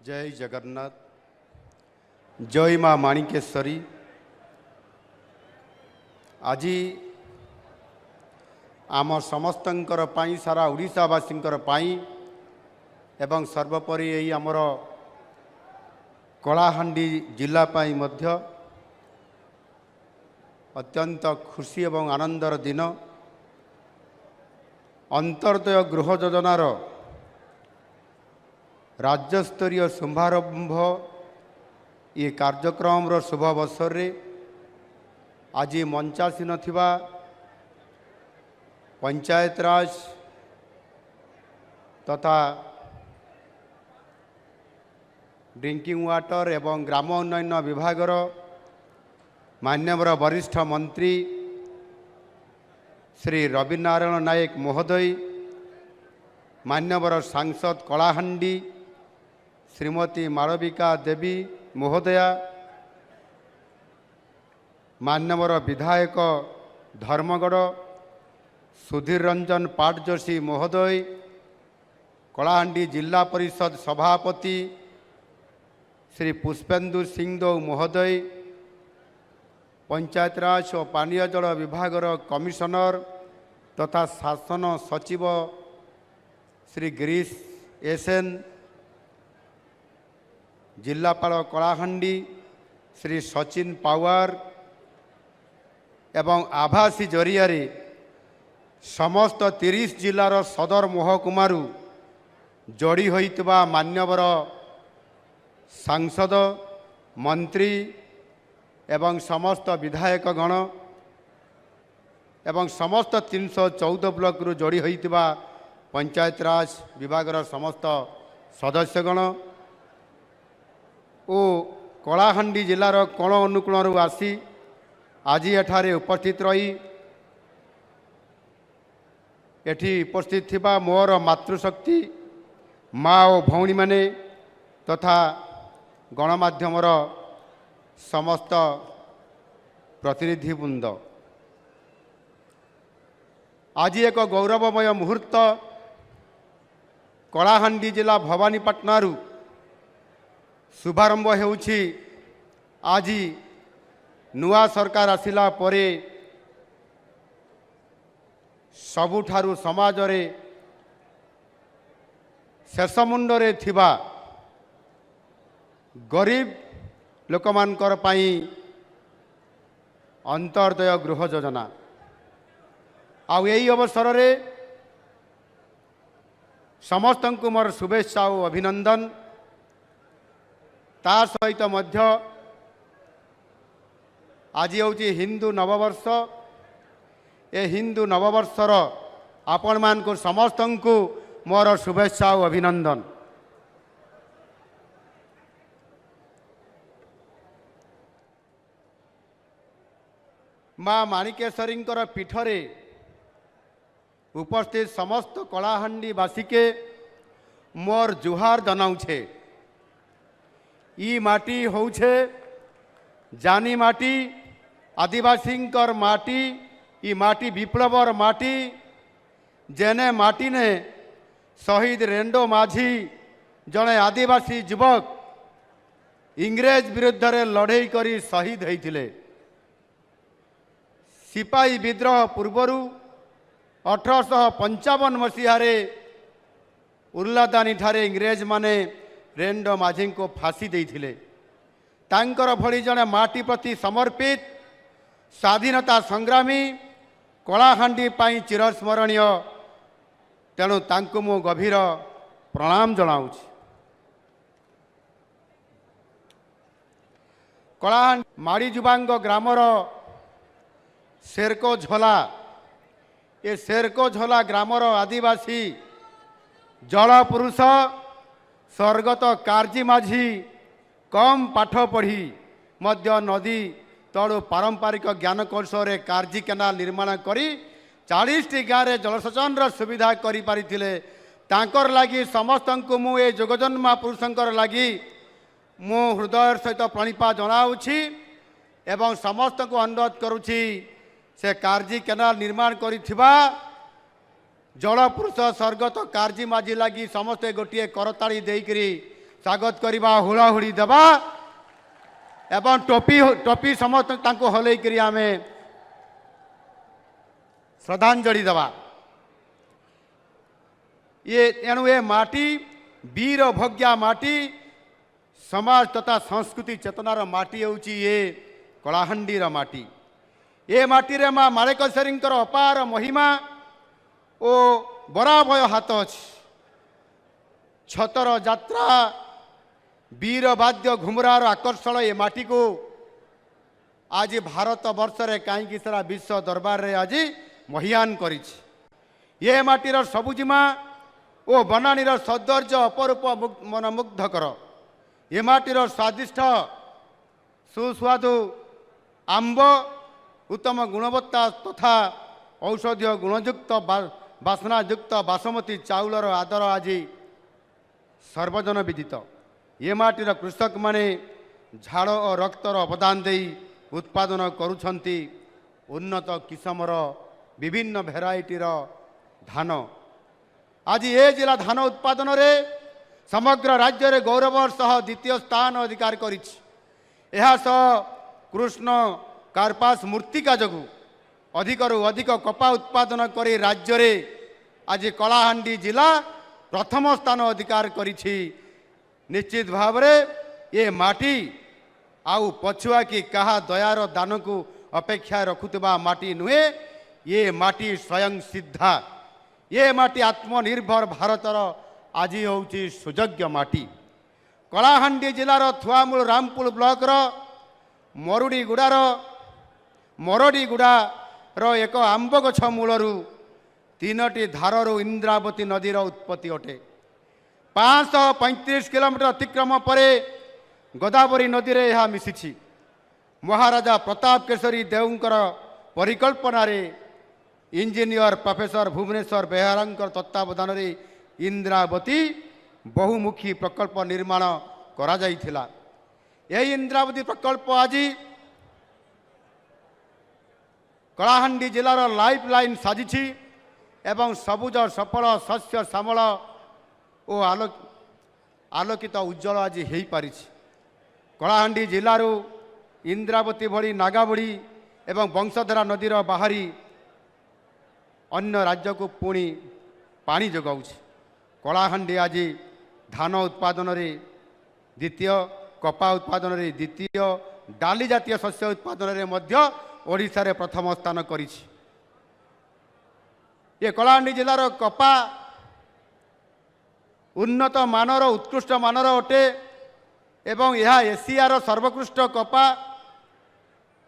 जय जगन्नाथ। जय माँ माणिकेश्वरी। आज आम समस्तंकर पाई सारा ओडिशावासींकर पाई एवं सर्वोपरि यही आमर कलाहांडी जिला पाई मध्य अत्यंत खुशी एवं आनंदर दिन। अंतर्दय गृह योजनार राज्यस्तरीय शुभारंभ ये कार्यक्रम शुभ अवसर रे आज मंचासीन थिबा पंचायत राज तथा ड्रिंकिंग वाटर एवं ग्राम उन्नयन विभागर मान्यवर वरिष्ठ मंत्री श्री रविनारायण नायक महोदय, मान्यवर सांसद कलाहांडी श्रीमती मालविका देवी महोदया, मान्यवर विधायक धर्मगढ़ सुधीर रंजन पाटजोशी महोदय, कलाहांडी जिला परिषद सभापति श्री पुष्पेंदु सिंहदेव महोदय, पंचायत राज और पानीय जल विभागर कमिशनर तथा शासन सचिव श्री गिरीश एसएन, जिलापाल कलाहांडी श्री सचिन पावार एवं आभासी जरिया समस्त 30 जिलार सदर महकुमारू जोड़ी होइतबा मान्यवर सांसद मंत्री एवं समस्त विधायक गण एवं समस्त 314 ब्लॉक रु जोड़ी होइतबा पंचायत राज विभागर समस्त सदस्यगण ओ कलाहांडी जिलार कोण अनुकूल आसी आज एठारे उपस्थित रही एठी उपस्थित थिबा मोर मातृशक्ति माँ और भौणी माने तथा गणमाध्यमर समस्त प्रतिनिधिवृंद, आज एक गौरवमय मुहूर्त कलाहांडी जिला भवानीपाटनारू शुभारंभ होउछि। आज नुआ सरकार आसिला परे सबुठारू समाज रे शेष मुंडरे थिबा गरीब लोकमानकर पाई अंतर्दय गृह योजना आउ यही अवसर रे समस्त को मोर शुभेच्छा और अभिनंदन। ता सहित मध्य आज होची हिंदू नववर्ष। ए हिंदू नववर्षर आपण मान को समस्त को मोर शुभेच्छा और अभिनंदन। माँ माणिकेश्वरी पीठरे उपस्थित समस्त कलाहांडी वासी के मोर जुहार जनाऊे। ई माटी होउछे जानी माटी, आदिवासी माटी, ई माटी विप्लवर माटी, जेने माटी ने शहीद रेंडो माझी जड़े आदिवासी युवक इंग्रेज विरुद्ध लड़ई करी शहीद होइथिले। सिपाही विद्रोह पूर्वरु 1855 मसीहारे उर्लादानी ठारे इंग्रेज माने रेंडो माझी को फांसी देइथिले। तांकर भली जड़े माटी प्रति समर्पित स्वाधीनता संग्रामी कलाहांडी पाई चिरस्मरणीय, तेणु तांको मु गभीर प्रणाम जनाऊछि। कलाहांडी माड़ीजुबांग ग्रामर शेरको झोला, ये शेरको झोला ग्रामर आदिवासी जल पुरुष स्वर्गत कार्जी माझी कम पाठ पढ़ी मध्य नदी तलु पारंपरिक ज्ञान कौशल कार्जी केनाल निर्माण करी 40टी गाँव में जलसेचन सुविधा करि पारिथिले। तांकर लागी समस्त को मु ए जोगजन्मा पुरुषंकर लागी मु हृदय सहित प्रणिपा जनाऊछि एवं समस्त को अनुरोध करुछि से कार्जी केनाल निर्माण करिथिबा जल पुरुष स्वर्गत कार्जी माझी लगी समस्ते गोटे करताड़ी देकरी स्वागत करवा हुड़ाहुड़ी देवा एवं टोपी टोपी समस्त हल करी आम श्रद्धांजलि देवा ये एणु ए माटी वीर भोग्या माटी समाज तथा संस्कृति चेतनार माटी होउची ये कलाहांडीर माटी ए माटी रे माँ माणेकशरी अपार महिमा ओ बराभय हाथ अच्छी छतर यात्रा वीर वाद्य घुमरार आकर्षण ए माटी को आज भारत वर्ष रे कहीं सारा विश्व दरबार रे आज महियान करिछि ये माटीर सबुजिमा ओ बनानीर सौंदर्य अपरूप मनमुग्धकर ए माटीर स्वादिष्ट सुस्वादु आंब उत्तम गुणवत्ता तथा औषधीय गुणयुक्त बासनायुक्त बासमती चाउलर आदर आज सर्वजन विदित ये माटीर कृषक माने झाड़ और रक्तर अवदान दे उत्पादन करुछंती उन्नत किस्मर विभिन्न भेराइटीर धान आज ए जिला धान उत्पादन रे समग्र राज्य रे गौरवर सह द्वितीय स्थान अधिकार करिछि एहा सह कृष्ण कार्पास मूर्तिका जगु अधिकरु अधिक कपा उत्पादन करी राज्य रे आज कलाहांडी जिला प्रथम स्थान अधिकार करिछि निश्चित भाव रे ये माटी आउ पछुआ की कहा दयार दान को अपेक्षा रखुवा माटी नुहे ये माटी स्वयं सिद्धा ये माटी आत्मनिर्भर भारतर आज होउची सुयोग्य माटी कलाहांडी जिलार थुआमूल रामपुर ब्लॉक मरडीगुड़ार एक आंब गछ मूलरू 3टी धाररू इंद्रावती नदीर उत्पत्ति अटे 535 किलोमीटर अतिक्रम पर गोदावरी नदी रे यह मिशिछि महाराजा प्रताप केशरी देवंकर परिकल्पना रे इंजीनियर प्रोफेसर भुवनेश्वर बेहरांकर तत्वावधान रे इंद्रावती बहुमुखी प्रकल्प निर्माण करा जाइथिला यही इंद्रावती प्रकल्प आज कलाहांडी जिलार लाइफ लाइन साजिछि एवं सबुज सफल शस्य श्यामल ओ आलोकित उज्जवल आज हो पारि कलाहांडी जिलू इंद्रावती भली नागाबुढ़ी एवं वंशधारा नदीर बाहरी अन्य राज्य को पुणी पानी जोगाउछि कलाहांडी आज धान उत्पादन रे द्वितीय कपा उत्पादन रे द्वितीय डाली जातीय शस्य उत्पादन रे मध्य ओडिशा रे प्रथम स्थान करिछि ये कलाहांडी जिलार कपा उन्नत मानर उत्कृष्ट मानर अटे एवं यह एशियार सर्वोत्कृष्ट कपा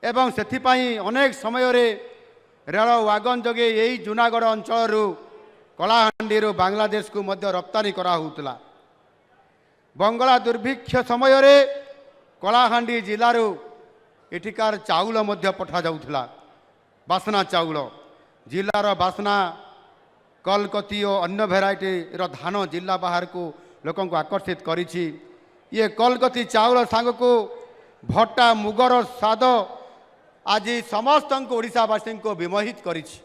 एवं सेथिपाई अनेक समय रे रेल वागन जोगे यही जूनागढ़ अंचल कलाहांडी बांग्लादेश को मध्य रप्तानी करा होउतला बंगला दुर्भिक्ष समय रे कलाहांडी जिलारू एठिकार चाउल मध्य पठा जाउथला बासना चाउल जिलार बासना कलकती और अन्य भेराइटी धान जिला बाहर को लोक आकर्षित करिछि ये कलकती चाउल सांग को भट्टा मुगर स्वाद आज समस्त ओडिशावासी को विमोहित करिछि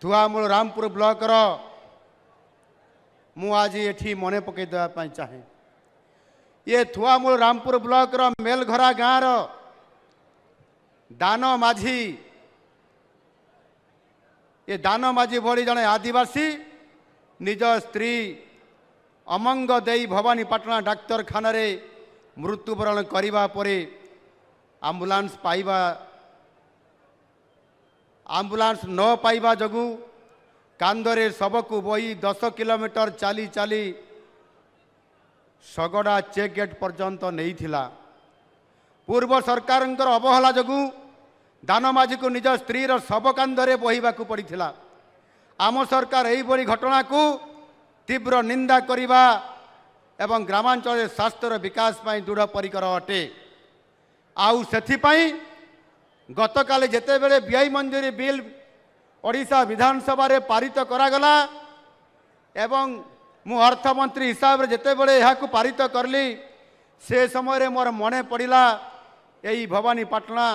थुआमूल रामपुर ब्लॉक मु आज एठी मने पकई देवा चाहे ये थुआमूल रामपुर ब्लॉक मेलघरा गाँव दान माझी ये दान माझी भली जड़े आदिवासी निज स्त्री अमंग देई भवानीपाटना डाक्तरखाना रे मृत्युवरण करने पर आंबुलांस न पाइबा जगु कांदरे सबको बही 10 किलोमीटर चाली चाली सगड़ा चेक गेट पर्यंत नहीं थिला पूर्व सरकार अवहेला जगु दानमाझी को निज स्त्री शव कांधरे बहिबा पड़ता आम सरकार यही घटना को तीव्र निंदा करिबा एवं ग्रामांचल स्वास्थ्यर विकास पाई दृढ़ परिकर अटे आउ सेथिपाई गतकाली जेते बेले व्यय मंजूरी बिल ओडिशा विधानसभा रे पारित करागला एवं मु अर्थमंत्री हिसाब रे जेते बेले यह पारित करली से समय रे मोर मने पड़िला यही भवानीपाटना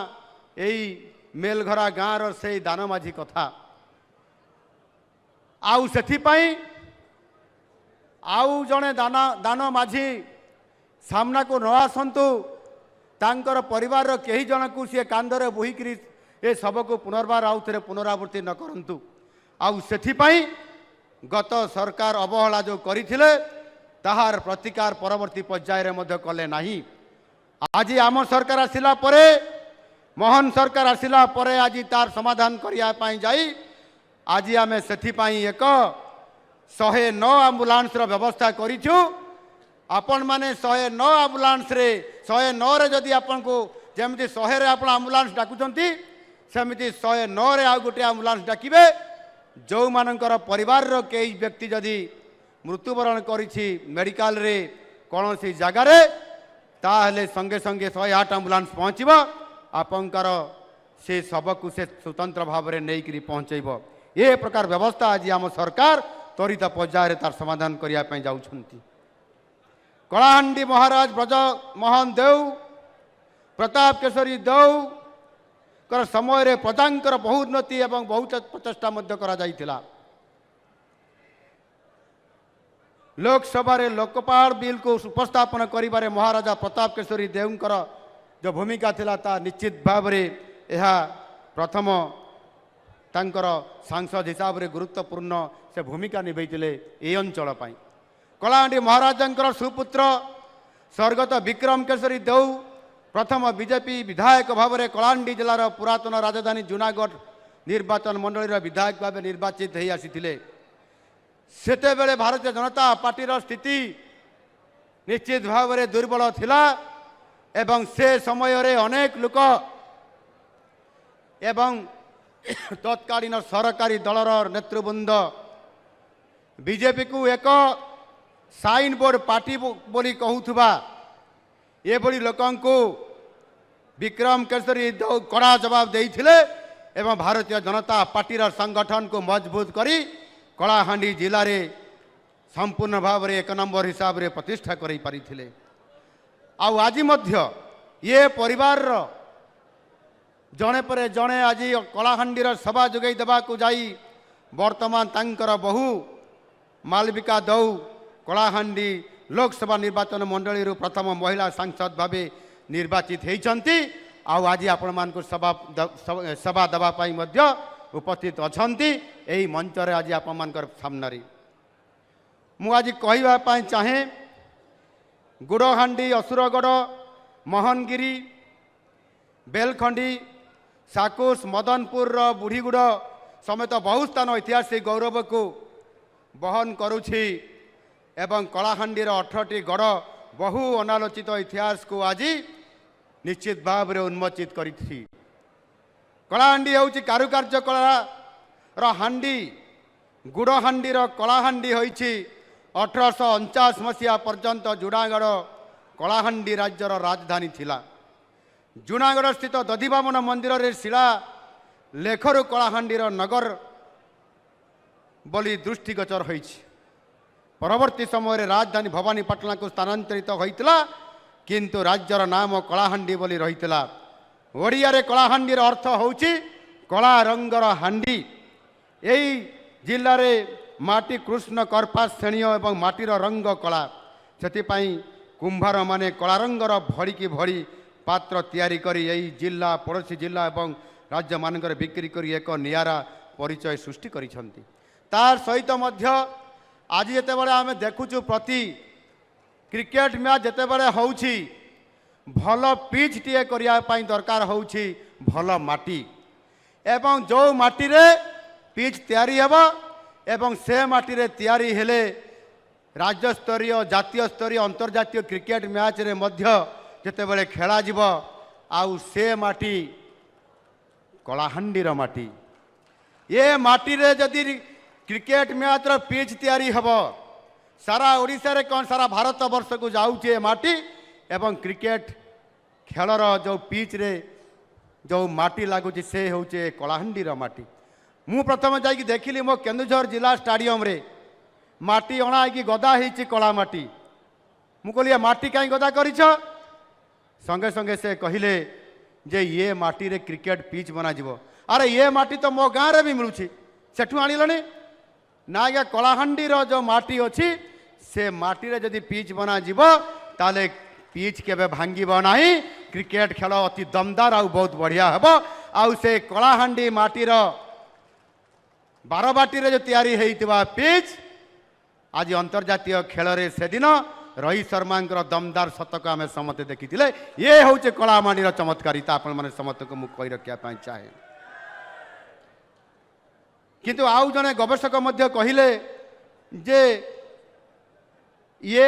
यही मेलघरा गाँव से दानमाझी कथा आउ सेथिपाई आउ जड़े दानमाझी सामना को न आसतु तांकर परिवार कई जन को सी कांदरे बोहिकी ए सब को पुनर्बार आउ थे पुनरावृत्ति न करंतु आउ सेथिपाई गत सरकार अवहेला जो करथिले ताहार प्रतिकार परवर्ती पर्याय रे मध्य कले नाही। आज आम सरकार आसिला परे मोहन सरकार आसिला परे आज तार समाधान करिया पाई जाई आज आमे सेथिपाई एक 109 आम्बुलांस रो व्यवस्था करिछु। आपण माने 109 आम्बुलांस रे 109 रे जदि आपण को जेमति 100 रे आपण आम्बुलांस डाकुचंती सेमिति 109 रे आ गोटे आम्बुलांस डाकिबे जो मानकर परिवार रो कई व्यक्ति जदि मृत्युवरण करिछि मेडिकल रे कोनोसी जगह रे ताहले संगे संगे 108 आम्बुलांस पहुँचब आपंकर से सबको से स्वतंत्र भाव में नहीं करी पहुँचब। ये प्रकार व्यवस्था आज आम सरकार त्वरित पर्यायर तार समाधान करने जाउछंती। कलाहांडी महाराज ब्रज मोहन देव प्रताप केशरी देव कर समय रे प्रजांकर बहुउन्नति एवं बहुत प्रचेषा मध्य करा जाइथिला। लोकसभा रे लोकपाल बिल को उपस्थापन करिबारे महाराजा प्रताप केशरी देवंकर जो भूमिका थिला ता निश्चित भाव रे यह प्रथम तांकर सांसद हिसाब रे गुरुत्वपूर्ण से भूमिका निभैथिले ए अंचल पाई। कलाहांडी महाराजंकर सुपुत्र स्वर्गत विक्रम केशरी देव प्रथम बीजेपी विधायक भाव में कलाहांडी जिलार पुरातन राजधानी जूनागढ़ निर्वाचन मंडल विधायक भाव निर्वाचित हो आसी। सेते बेले भारतीय जनता पार्टी स्थिति निश्चित भाव में दुर्बल थिला एवं से समय रे अनेक लोक एवं तत्कालीन सरकारी दलर नेतृवृंद बीजेपी को एक साइन बोर्ड पार्टी बोली कहूथुबा ये बड़ी लोकंको विक्रम केशरी देव कड़ा जवाब देइथिले एवं भारतीय जनता पार्टी संगठन को मजबूत करी कलाहांडी जिले रे संपूर्ण भाव में 1 नंबर हिसाब रे प्रतिष्ठा करै पारिथिले। आउ आज मध्य ये परिवार जणे पर जणे आज कलाहांडी सभा जोगई देवा को जाई वर्तमान तांकर बहु मालविका देव कलाहांडी लोकसभा निर्वाचन मंडली प्रथम महिला सांसद भावे निर्वाचित होती। आज आपण मान सभा देवाई उपस्थित अच्छा यही मंच रे आज आपण मान सामने मुझे कहवाई चाहे गुड़हांडी असुरगढ़ मोहनगिरी बेलखंडी साकुस मदनपुर बुढ़ीगुड़ समेत बहु स्थान ऐतिहासिक गौरव को बहन करुछि एवं कलाहांडी 18टी गढ़ बहु अनालोचित इतिहास को आज निश्चित भाव में उन्मोचित करिछि। कलाहांडी होछि कारुकार्य कला हांडी गुड़हांडी कलाहांडी होइछि 1849 मसीहा पर्यंत जूनागढ़ कलाहांडी राज्यर राजधानी थिला। जूनागढ़ स्थित दधिवामन मंदिर रे शिला लेखरु कलाहांडीर नगर बोली दृष्टिगोचर होइछि। परवर्ती समय राजधानी भवानीपाटना को स्थानांतरित होइतिला किंतु राज्यर नाम कलाहांडी बोली रहितिला। ओडिया रे कलाहांडीर अर्थ होउछि कला रंगर हांडी। एई जिल्ला रे माटी कृष्ण कर्पास श्रेणी एवं माटीर रंग कला सेतिपाई कुंभार माने कला रंगर भड़ी की भड़ी पात्र तैयारी करी एई जिल्ला पड़ोसी जिल्ला एवं राज्य मानकर बिक्री करी एक नियारा परिचय सृष्टि करिसंती। तार सहित मध्य आज जिते बड़े आम देखुचु प्रति क्रिकेट मैच जिते बड़े होउछि भल पिच टीए करने दरकार होउछि भल माटी एवं जो माटी रे पिच तैयारी हेबा एवं से माटी रे तैयारी हेले राज्य स्तरीय जातीय स्तरीय अंतर्जातीय क्रिकेट मैच रे मध्य जिते बड़े खेला जीव आउ से माटी कलाहांडीर माटी ये माटी रे जदि क्रिकेट मैच रो पिच तैयारी हेब सारा ओडिशा रे कौन सारा भारत वर्ष को जाऊे माटी एवं क्रिकेट खेलर जो पिच रे जो माटी लगुच से होचे कलाहांडीर माटी। मु प्रथम जाकि देखिली मो केन्दुझर जिला स्टाडियम रे माटी अणा कि गदा होती कला माटी। मु कहली माटी कहीं गदा कर संगे संगे से कहले जे ये माटी रे क्रिकेट पिच बना जीवो। अरे ये माटी तो मो गाँव रे भी मिलूँ सेठू आनिलनी ना कलाहांडीर जो माटी अच्छी से माटी रे जदि पिच बना जीवो ताले पिच केबे भांगिब नाही क्रिकेट खेल अति दमदार आउ बहुत बढ़िया हेब आउ से कलाहांडी माटीर बारबाटी जो तैयारी होइतिबा पिच आज अंतर्जातीय खेल रे से दिन रोहित शर्मा दमदार शतक आम समस्ते देखी ये हूँ कलाहांडी चमत्कारिता आपण मैंने समस्त को मुझे कही रखा चाहे किंतु आउ जने गवेषक मध्य कहिले जे ये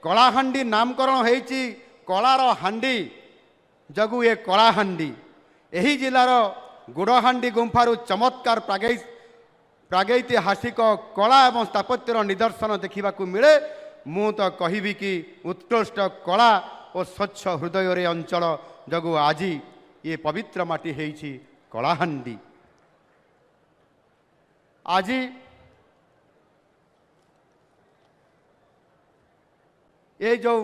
कलाहांडी नामकरण होईची कलार हांडी जगु ये कलाहांडी एही जिलार गुड़हांडी गुंफारु चमत्कार प्रागैतिहासिक कला एवं स्थापत्यर निदर्शन देखा मिले मु तो कहबी कि उत्कृष्ट कला और स्वच्छ हृदय रे अंचल जगु आज ये पवित्र माटी होईची कलाहांडी आज ये जो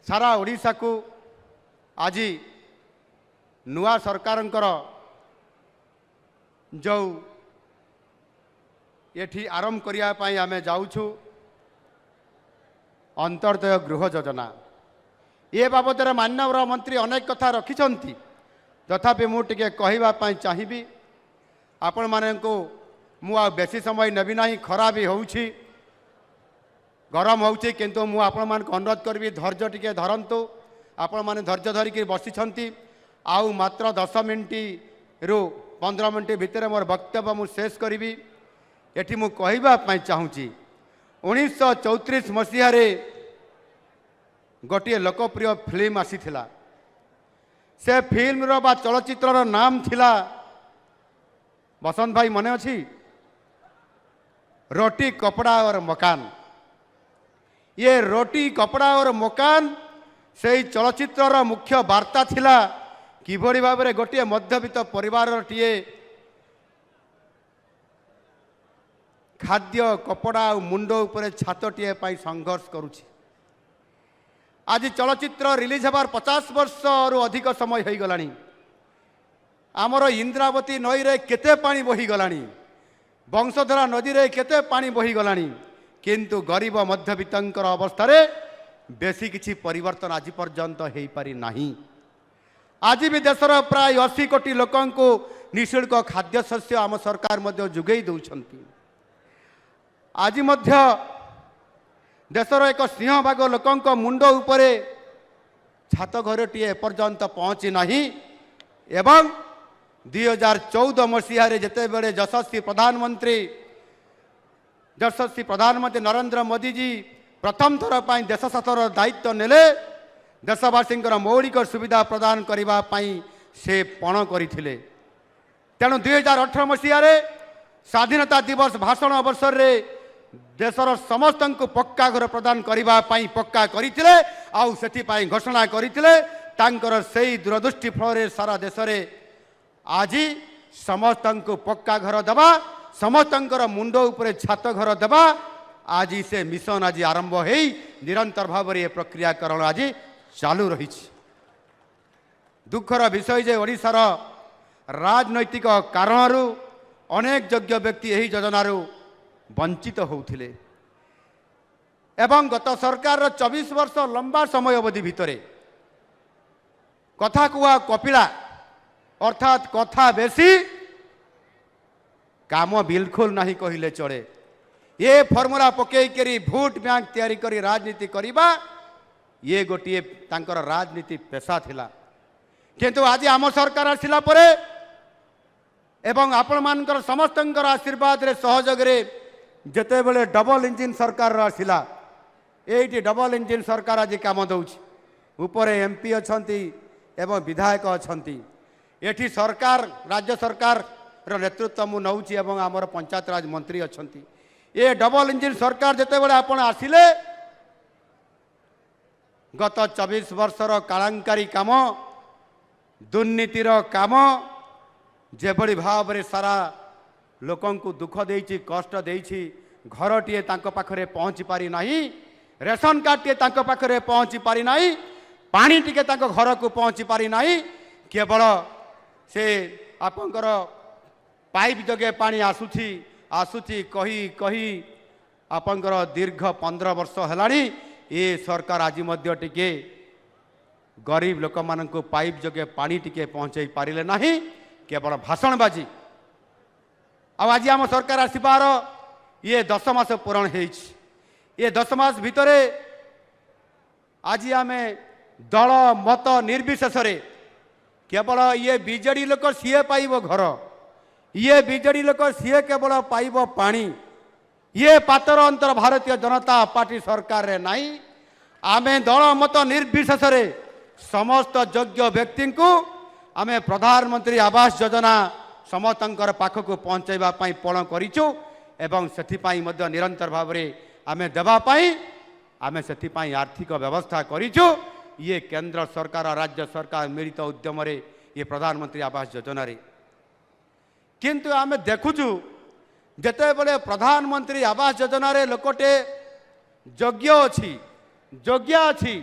सारा ओडिशा को आज नुआ सरकार जो ये आरंभ करने आम जाऊँ अंतर्दय गृह योजना ये बाबद माननीय मंत्री अनेक कथा रखिंट तथापि मुझे कहवाई चाहिए आपण मानू बेसी समय नेबी ना खरा भी होउछि गरम होउछि किंतु मु आपण मान अनुरोध करी धैर्य टिके धरतु आपण मैंने धैर्य धरिकी बसी आउ मात्र 10 मिनिट रु 15 मिनिट भितर मोर वक्तव्य मु शेष करी एठी मु कहवाई चाहूँगी 1934 मसीह गोटे लोकप्रिय फिल्म आसी से फिल्म रो बा चलचित्र नाम थिला बसंत भाई मने अच्छी रोटी कपड़ा और मकान ये रोटी कपड़ा और मकान से चलचित्र मुख्य वार्ता थिला किभली भाव में गोटे मध्यवित्त परिवार टीए खाद्य कपड़ा और मुंड उपरे छात टीए संघर्ष करुछि आज चलचित्र रिलीज होबार 50 वर्ष अधिक समय हो गलानी आमर इंद्रावती नई रे केते पानी बही गलानी वंशधरा नदी रे केते पानी बही गलानी किंतु गरीब मध्यवित्तर अवस्था रे बेसी किछि परिवर्तन आज पर्यंत हो पारि नाही आज भी देशर प्राय 80 कोटी लोकों को निःशुल्क खाद्य शस्य आम सरकार मध्य जुगई दउछंती आज मध्य देशर एक सिंहभाग लोकों मुंड उपरे छात घर टीए एपर्यंत पहुँची नाही एवं 2014 मसीह जिते बड़े यशस्वी प्रधानमंत्री नरेंद्र मोदी जी प्रथम थर पर देश शासन दायित्व नेले देशवासी मौलिक सुविधा प्रदान करने से पण करते तेणु 2018 मसीह स्वाधीनता दिवस भाषण अवसर रे देशर समस्त को पक्का घर प्रदान करने पक्का करते आउ से घोषणा करते से दूरदृष्टि फल सारा देश में आज समस्त को पक्का घर दबा समस्त मुंड उपरे छात घर दबा आज से मिशन आज आरंभ हो निरंतर भाव में प्रक्रियाकरण आज चालू रही दुखर विषय जे ओडिशार राजनैतिक कारण अनेक योग्य व्यक्ति यही योजनार वंचित होउथिले एवं गत सरकार 24 वर्ष लंबा समय अवधि भितर कथा कुआ कपिला अर्थात कथा बेसी काम बिल्कुल नहीं कहले चले ये फर्मुला पकईकरी भोट बैंक तैयारी करी राजनीति करवा ये गोटे तांकर राजनीति पेशा थिला किंतु आज आम सरकार आसिला परे एवं आपण मानकर समस्तंकर आशीर्वाद रे सहयोग रे जेते बेले डबल इंजिन सरकार आसिला एटी डबल इंजिन सरकार आज काम दउछि ऊपर एमपी अछंती एवं विधायक अछंती एठी सरकार राज्य सरकार रो नेतृत्व मु नउछि एवं आमर पंचायत राज मंत्री अछंती ये डबल इंजिन सरकार जेते बेले आपण आसिले गत 24 वर्षर कालांकारी काम दुर्नीतिर काम जेभली भाव में सारा लोकों को दुख देइछि कष्ट देइछि घर टीए तांको पाखरे पहुँची पारि नाही रेशन कार्ड टीए तांको पाखरे पहुँची पारि नाही पानी टीके तांको घर को पहुँची पारि नाही केवल से आपंकर पाइप जगे पानी आसुछि आसुछि कही कही आपंकर दीर्घ 15 वर्ष हेलानी ए सरकार आज मध्य टिके गरीब लोक मान पाइप जोगे पानी टिके पहुँचे पारे ना केवल भाषणबाजी। आज आम सरकार आसबार ये 10 मास पूरण ये 10 मास भितर आज आम दल मत निर्विशेष केवल ये बीजेडी लोक सीए पाइब घर, ये बीजेडी लोक सीए केवल पाइब पानी, ये पातर अंतर भारतीय जनता पार्टी सरकार रे नहीं। आमे दल मत निर्विशेष समस्त योग्य व्यक्ति को आमे प्रधानमंत्री आवास योजना समस्तंकर पाखक पहुँचाइबा पई पण करिछु एवं सेथिपाई मध्य निरंतर भाव में आमे देबा पई आमे सेथिपाई आर्थिक व्यवस्था करिछु। ये केंद्र सरकार और राज्य सरकार मिलित उद्यम रे ये प्रधानमंत्री आवास योजना रे किंतु आमे देखुछु जेते बड़े प्रधानमंत्री आवास योजना रे लोकटे योग्य अछि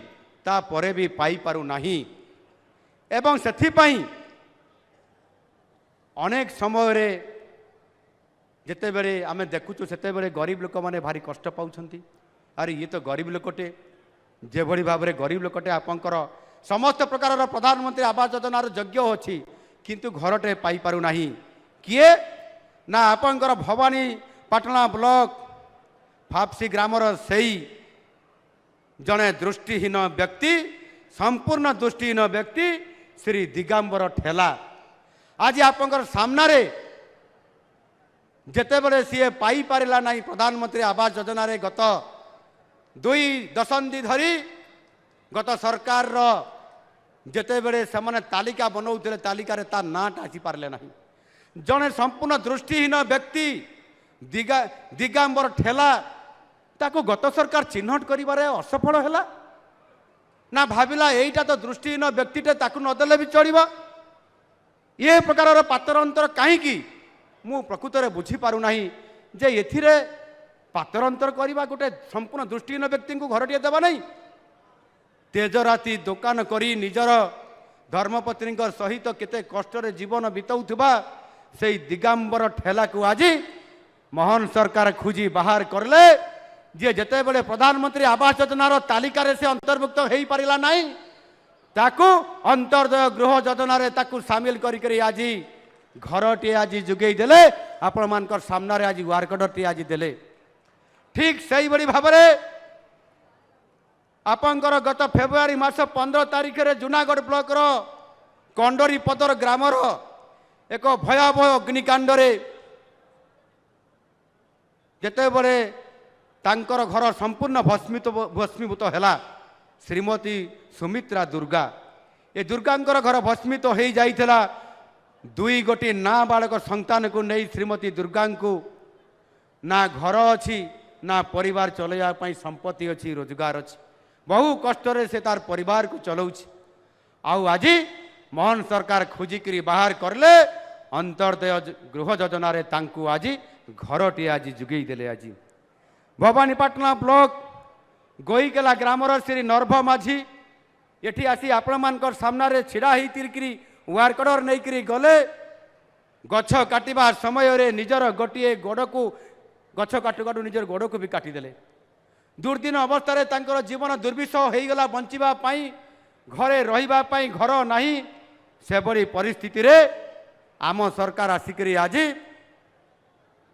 ता परे भी पाई पारु नाही एवं सेथिपाई अनेक समय रे जेते बेले आमे देखुछु सेते बेले गरीब लोक माने भारी कष्ट पाउछंती। अरे ये तो गरीब लोकटे जे भली भाव में गरीब लोकटे आपंकर समस्त प्रकार प्रधानमंत्री आवास योजनार योग्य अच्छी किंतु घरटे पाई पारु नाही किए ना आपंकर भवानी पाटना ब्लॉक फापसी ग्रामर सेई जड़े दृष्टिहीन व्यक्ति संपूर्ण दृष्टिहीन व्यक्ति श्री दिगंबर ठेला आज आपंकर सामने जेते बड़े सीए पाई पारिला नहीं प्रधानमंत्री आवास योजना रे गत 2 दशंधि धरी गत सरकार जेते बड़े से तालिका बनाऊले तालिकार ता नाटा आसी पारे ना जड़े संपूर्ण दृष्टिहीन व्यक्ति दिगंबर ठेला ताको गत सरकार चिन्हट करिबारे असफल हैला ना भाविला एईटा तो दृष्टिहीन व्यक्तिटे ताकू नदेले भी चलिबा। ये प्रकार पातर अंतर कहीं मु प्रकृत में बुझी पारु नाही जे एथिरे पातर अंतर करवा गोटे संपूर्ण दृष्टिहीन व्यक्ति को घरटे देवा नहीं तेजराति दुकान करी निजर धर्मपत्नी सहित केते कष्ट जीवन बिताउथुबा से दिगंबर ठेला को आज मोहन सरकार खोजी बाहर करले जे जेते बड़े प्रधानमंत्री आवास योजनार तालिकार से अंतर्भुक्त हो पारिला नहीं ताकू अंतर्दय गृह योजना रे ताकू सामिल करी आज घरटे आज जुगई देले आपण मानकर सामने आज वार्कडरटी आज देले। ठीक सही बड़ी भाव में आपंकर गत फेब्रुआरी मास 15 तारिख रे जूनागढ़ ब्लॉक रो कंडरी पदर ग्रामर एक भयावह अग्निकांड रे जेते बड़े तांकर घर संपूर्ण भस्मीभूत हैला श्रीमती सुमित्रा दुर्गा ये दुर्गांकर घर भस्मित हो जाइथिला 2 गोटी नाबालक संतान को नहीं श्रीमती दुर्गा को ना घर अच्छी ना परिवार चलैया संपत्ति अच्छी रोजगार अच्छी बहु कष्ट से तार परिवार को चलाउछि आज मोहन सरकार खोजिकी बाहर करले अंतर्दय गृह योजना रे तांकु आज घरटी आज जुगई देले। आज भवानीपाटना ब्लॉक गोईकेला ग्रामर श्री नर्भ माझी एठी आसी आपण मानकर सामने छिड़ा होती वार्कडर नहीं गले गछ काटिबा समय रे निजर गोटे गोड़ को गछ काटू काटू निजर गोड़ को भी काटिदेले। दुर्दिन अवस्था तांकर जीवन दुर्विषह हो गला बंचिबा पाई घरे रहिबा पाई घर नहीं से बड़ी परिस्थिति रे आम सरकार आसिकरी आज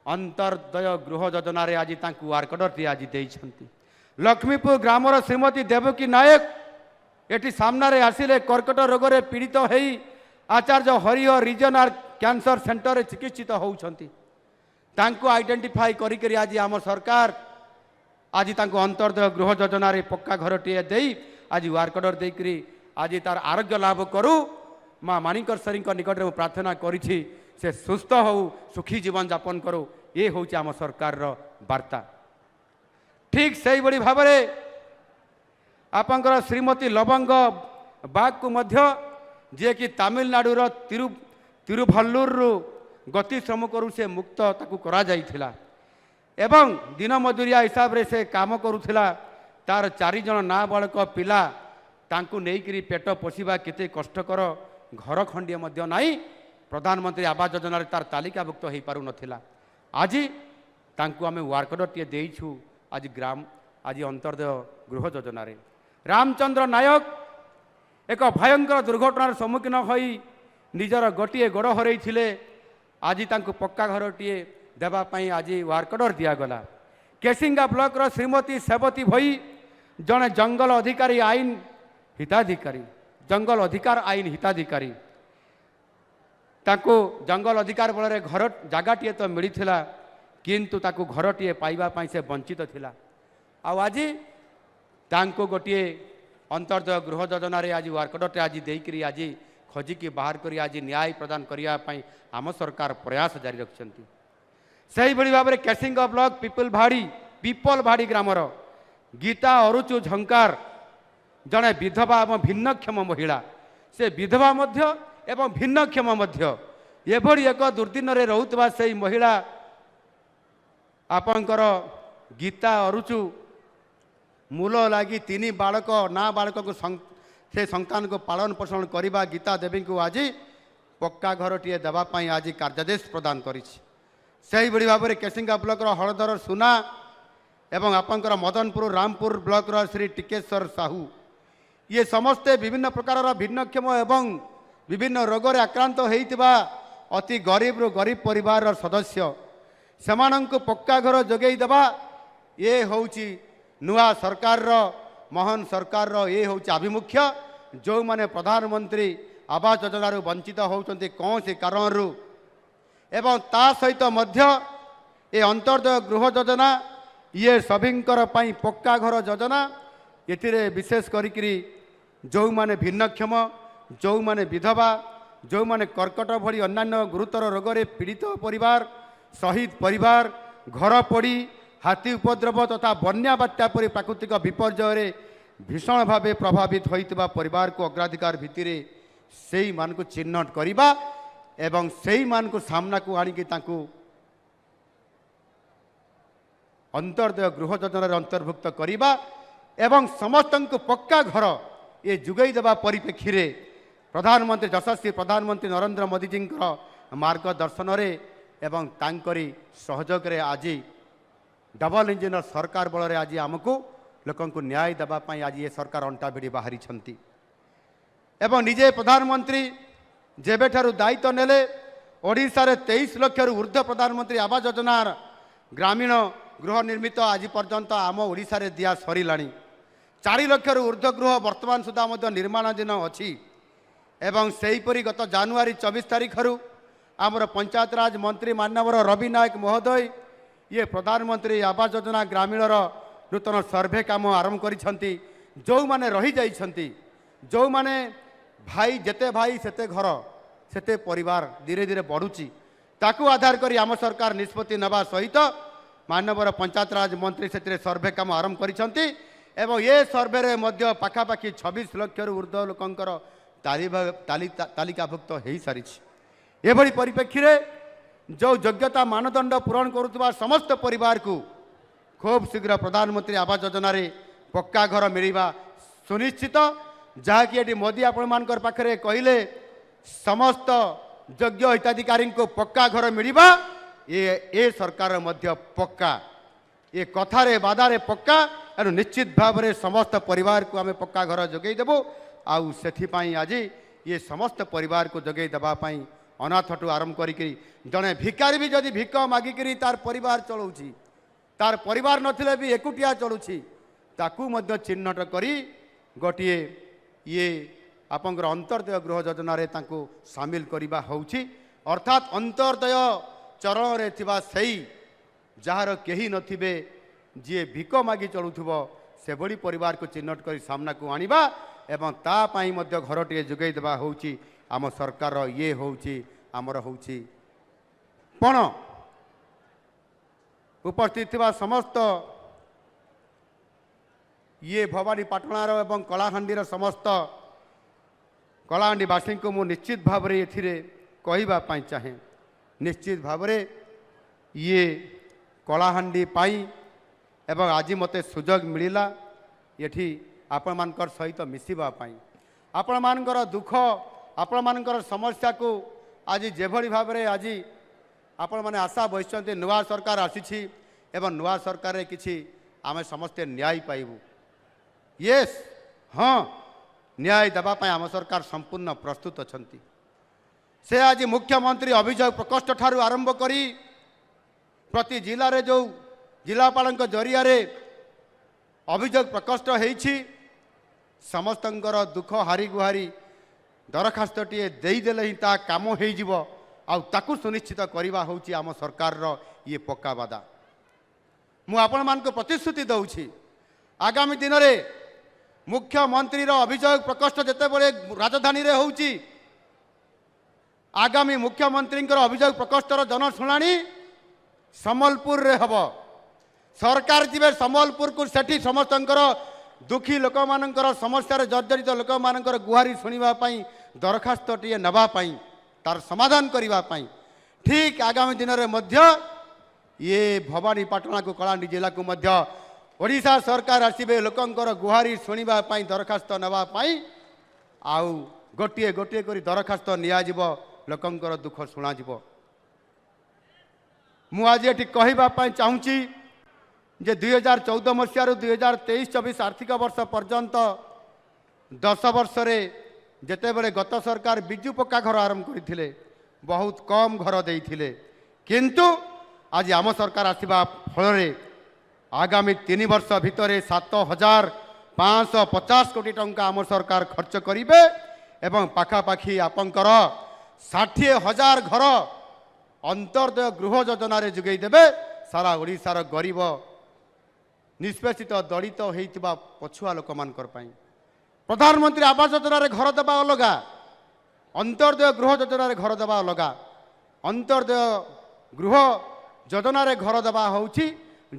अंतर्दय गृह योजना रे आज तांकु वार्कडरटी आज देइछंती। लक्ष्मीपुर ग्रामर श्रीमती देवकी नायक एटी सामने आसिले कर्कट रोग रे पीड़ित होई आचार्य हरिहर रिजनल कैंसर सेंटर रे चिकित्सित होउछंती तांकु आइडेंटिफाई करी आज आम सरकार आज तांकु अंतर्दय गृह योजना रे पक्का घरटी देई आज वार्कडर देकरी आज तार आरोग्य लाभ करू माँ मानिकेश्वरी निकट में प्रार्थना करिछि से सुस्थ हो सुखी जीवन यापन करू ये हूँ आम सरकार वार्ता। ठीक से बड़ी भाव में आपंकर श्रीमती लवंग बाग को मध्य जे कि तमिलनाडुर तिरुभल्लुर गति श्रम करू से मुक्त ताकू करा जाइथिला एवं दिन मजूरिया हिसाब रे से काम करुथिला तार 4 जन नाबालक पिला तांकू नेइकरी पेट पोषिबा केते कष्टकर घर खंडिया मध्य नहीं प्रधानमंत्री आवास योजना तार तालिकाभुक्त हो पारु नथिला आज तांकू आमे वार्कडरटी देइछु आज आज अंतर्दय गृह योजना रामचंद्र नायक एक भयंकर दुर्घटनार सम्मुखीन हो निजर गोटे गोड़ हरई आज तांको पक्का घरटीए देवाई आज वर्क ऑर्डर दिगला। केसिंगा ब्लॉक रो श्रीमती सेवती भई जड़े जंगल अधिकारी आईन हिताधिकारी जंगल अधिकार आईन हिताधिकारी ताको जंगल अधिकार बल घर जगह तो मिलता किंतु ताको घरटीए पाइबा से वंचित थिला। आज तांको गोटे अंतर्दय गृह योजना आज वर्क ऑर्डर आज देकरी आज खोजिकी बाहर करी आज न्याय प्रदान करने आम सरकार प्रयास जारी रखिंट। से भाई भाव में केसिंग ब्लॉक पीपल भाड़ी ग्रामर गीता अरुचु झंकार जड़े विधवा और भिन्नक्षम महिला से विधवा एवं भिन्नक्षम एभली एक दुर्दिन रोकवा से महिला आपणकर गीता अरुचु मूल लगी 3 बालक ना बालक को से संतान को पालन पोषण करवा गीता देवी को आज पक्का घरटीए देवाई आज कार्यादेश प्रदान करी भाव में केसिंगा ब्लॉक हलधर सुना एवं आपंकर मदनपुर रामपुर ब्लॉक श्री टिकेश्वर साहू ये समस्ते विभिन्न प्रकार भिन्नक्षम एवं विभिन्न रोग आक्रांत होता अति गरीब रु गरीब परिवार सदस्य से पक्का घर जोगई देवा ये हूँ नुआ सरकार महान सरकार ये हूँ आभिमुख्य जो माने प्रधानमंत्री आवास योजना वंचित होती कौन से कारण एवं ता सहित मध्य ये अंतर्दय गृह योजना ये सभींकर पई पक्का घर योजना ये विशेष करी जो माने भिन्नक्षम जो माने विधवा जो माने कर्कट भली अन्य गुरुतर रोग रे पीड़ित परिवार शहीद परिवार घर पड़ी हाथी उपद्रव तथा बन्या बात्या परि प्राकृतिक विपर्यय भीषण भाव प्रभावित होइतिबा परिवार को अग्राधिकार भित्ति से मान को चिन्हट करवा एवं से मान को सामना को आनिकी तांकु अंतर्दय गृह योजना अंतर्भुक्त करवा एवं समस्त को पक्का घर ये जुगई देवा परिप्रेक्षी रे प्रधानमंत्री यशस्वी प्रधानमंत्री नरेंद्र मोदी जी मार्गदर्शन एवं तांकरी सहयोग रे आज डबल इंजिन सरकार बल आज आमको लोक न्याय देवाई आज ये सरकार अंटा भिड़ी बाहरी एवं निजे प्रधानमंत्री जेबे ठारू दायित्व नेले ओडिशा रे 23 लाख रु ऊर्ध्व प्रधानमंत्री आवास योजना ग्रामीण गृह निर्मित आज पर्यंत आम ओडिशा रे दिया सरिलाणी 4 लाख रु ऊर्ध्व गृह वर्तमान सुधा निर्माणाधीन अच्छी एवं सेहीपरि गत जानुआरी 24 तारीख आमर पंचायत राज मंत्री मानवर रवि नायक महोदय ये प्रधानमंत्री आवास योजना ग्रामीण नूतन सर्वे काम आरंभ करिसेंती जो माने रही जाइछंती जो माने भाई जेते भाई सेते घर सेते परिवार धीरे धीरे बढ़ुची ताकू आधार करी आम सरकार निष्पत्ति नवा सहित मानवर पंचायत राज मंत्री से सर्वे काम आरंभ करिसेंती एवं ये सर्वे रे मध्य पाखापाखि 26 लाख रु ऊर्ध्व लोकंकर तालिकाभुक्त हो सारी एभली परिप्रेक्षी रे जो योग्यता मानदंड पूरण करुवा समस्त परिवार को खूब शीघ्र प्रधानमंत्री आवास योजना रे पक्का घर मिलवा सुनिश्चित जहाँकि ये मोदी आपण मानकर पाखरे कहले समस्त योग्य हिताधिकारी को पक्का घर मिलवा ये सरकार मध्य पक्का ये कथारे बादारे पक्का एनु निश्चित भाव में समस्त परिवार को आम पक्का घर जोगई देबो आउ सेथिपाई आज ये समस्त परिवार को जोगई देवाई अनाथठू आरंभ करी जड़े भिकारी भी जदि भिक मागिकी तार परिवार चलाऊँगी तार परिवार नथिले भी एकुटिया चलुछि ताकू मध्य चिन्हट करी गोटे ये आपंकर अंतर्दय गृह योजना रे तांको सामिल करिबा होउछि अर्थात अंतर्दय चरण रे थिबा सेई जार केही नथिबे जे भिक मागी चलुथुबो से बड़ी परिवार को चिन्हट करी सामना को आनिबा एवं ता पाई मध्य घरटे जोगई देबा होउछि आम सरकार ये होउछि आमर होउछि पण उपस्थित थिबा समस्त ये भवानीपाटणार एवं कलाहांडीर समस्त कलाहांडीवासी को मु निश्चित भाव में ये कहवाई चाहे निश्चित भाव में ये कलाहांडी पाई एवं आज मते सुजोग मिलला ये आपण मानकर सहित मिसिबाई आपण मानकर दुख आपण मानकर समस्या को आज जेभली भाव में आज आपण माने आशा बहिष्यंती नुआ सरकार आसी एवं नुआ सरकार किछि आमे समस्ते न्याय पाइबू। यस हाँ न्याय देवाई आम सरकार संपूर्ण प्रस्तुत अच्छा। से आज मुख्यमंत्री अभियोग प्रकोष्ठ ठारू आरंभ करी प्रति जिले में जो जिलापाल जरिया अभियोग प्रकोष्ठ होईछि समस्तंकर दुख हारी गुहारी दरखास्तटीए देदेले ही ता काम हो ताकू सुनिश्चित करवा हूँ आम सरकार ये पक्का वादा। मु आपण मान प्रतिश्रुति दौछि आगामी दिन में मुख्यमंत्री अभियोग प्रकोष्ठ जिते बड़े राजधानी रे होउछि आगामी मुख्यमंत्री अभियोग प्रकोष्ठर जनशुणाणी सम्बलपुर रे हब। सरकार जीवे सम्बलपुर को सेठी समस्तंकर दुखी लोक मानकर समस्या जर्जरित लोक मानकर गुहारी शुणापी दरखास्तटीए नवापाई तार समाधान करने ठीक आगामी दिन में ये भवानीपाटना को कलाहांडी जिला को ओडिशा सरकार आसबे लोकंकर गुहारी शुणापी दरखास्त नवापाई आउ गोटे गोटे कर दरखास्त नियाजिब लोकंकर दुख शुणाजिब। मु आज ये कहवाई चाहूँगी जे 2014 मसीह 2023-24 आर्थिक वर्ष पर्यंत 10 वर्ष रे जेते बड़े गत सरकार बिजु पक्का घर आरंभ करते बहुत कम घर देते किंतु आज आम सरकार आसवा फल आगामी 3 वर्ष भितर 7,550 कोटी टंका आम सरकार खर्च करेंगे एवं पाखापाखि आपंकर 60,000 घर अंतर्दय गृह योजना जोगई देवे सारा ओडिशार गरीब निष्पेषित दलित होता पछुआ लोक मान प्रधानमंत्री आवास योजना घर देवा अलग अंतर्दय गृह योजना घर देवा अलग। अंतर्दय गृह योजना घर देवा हूँ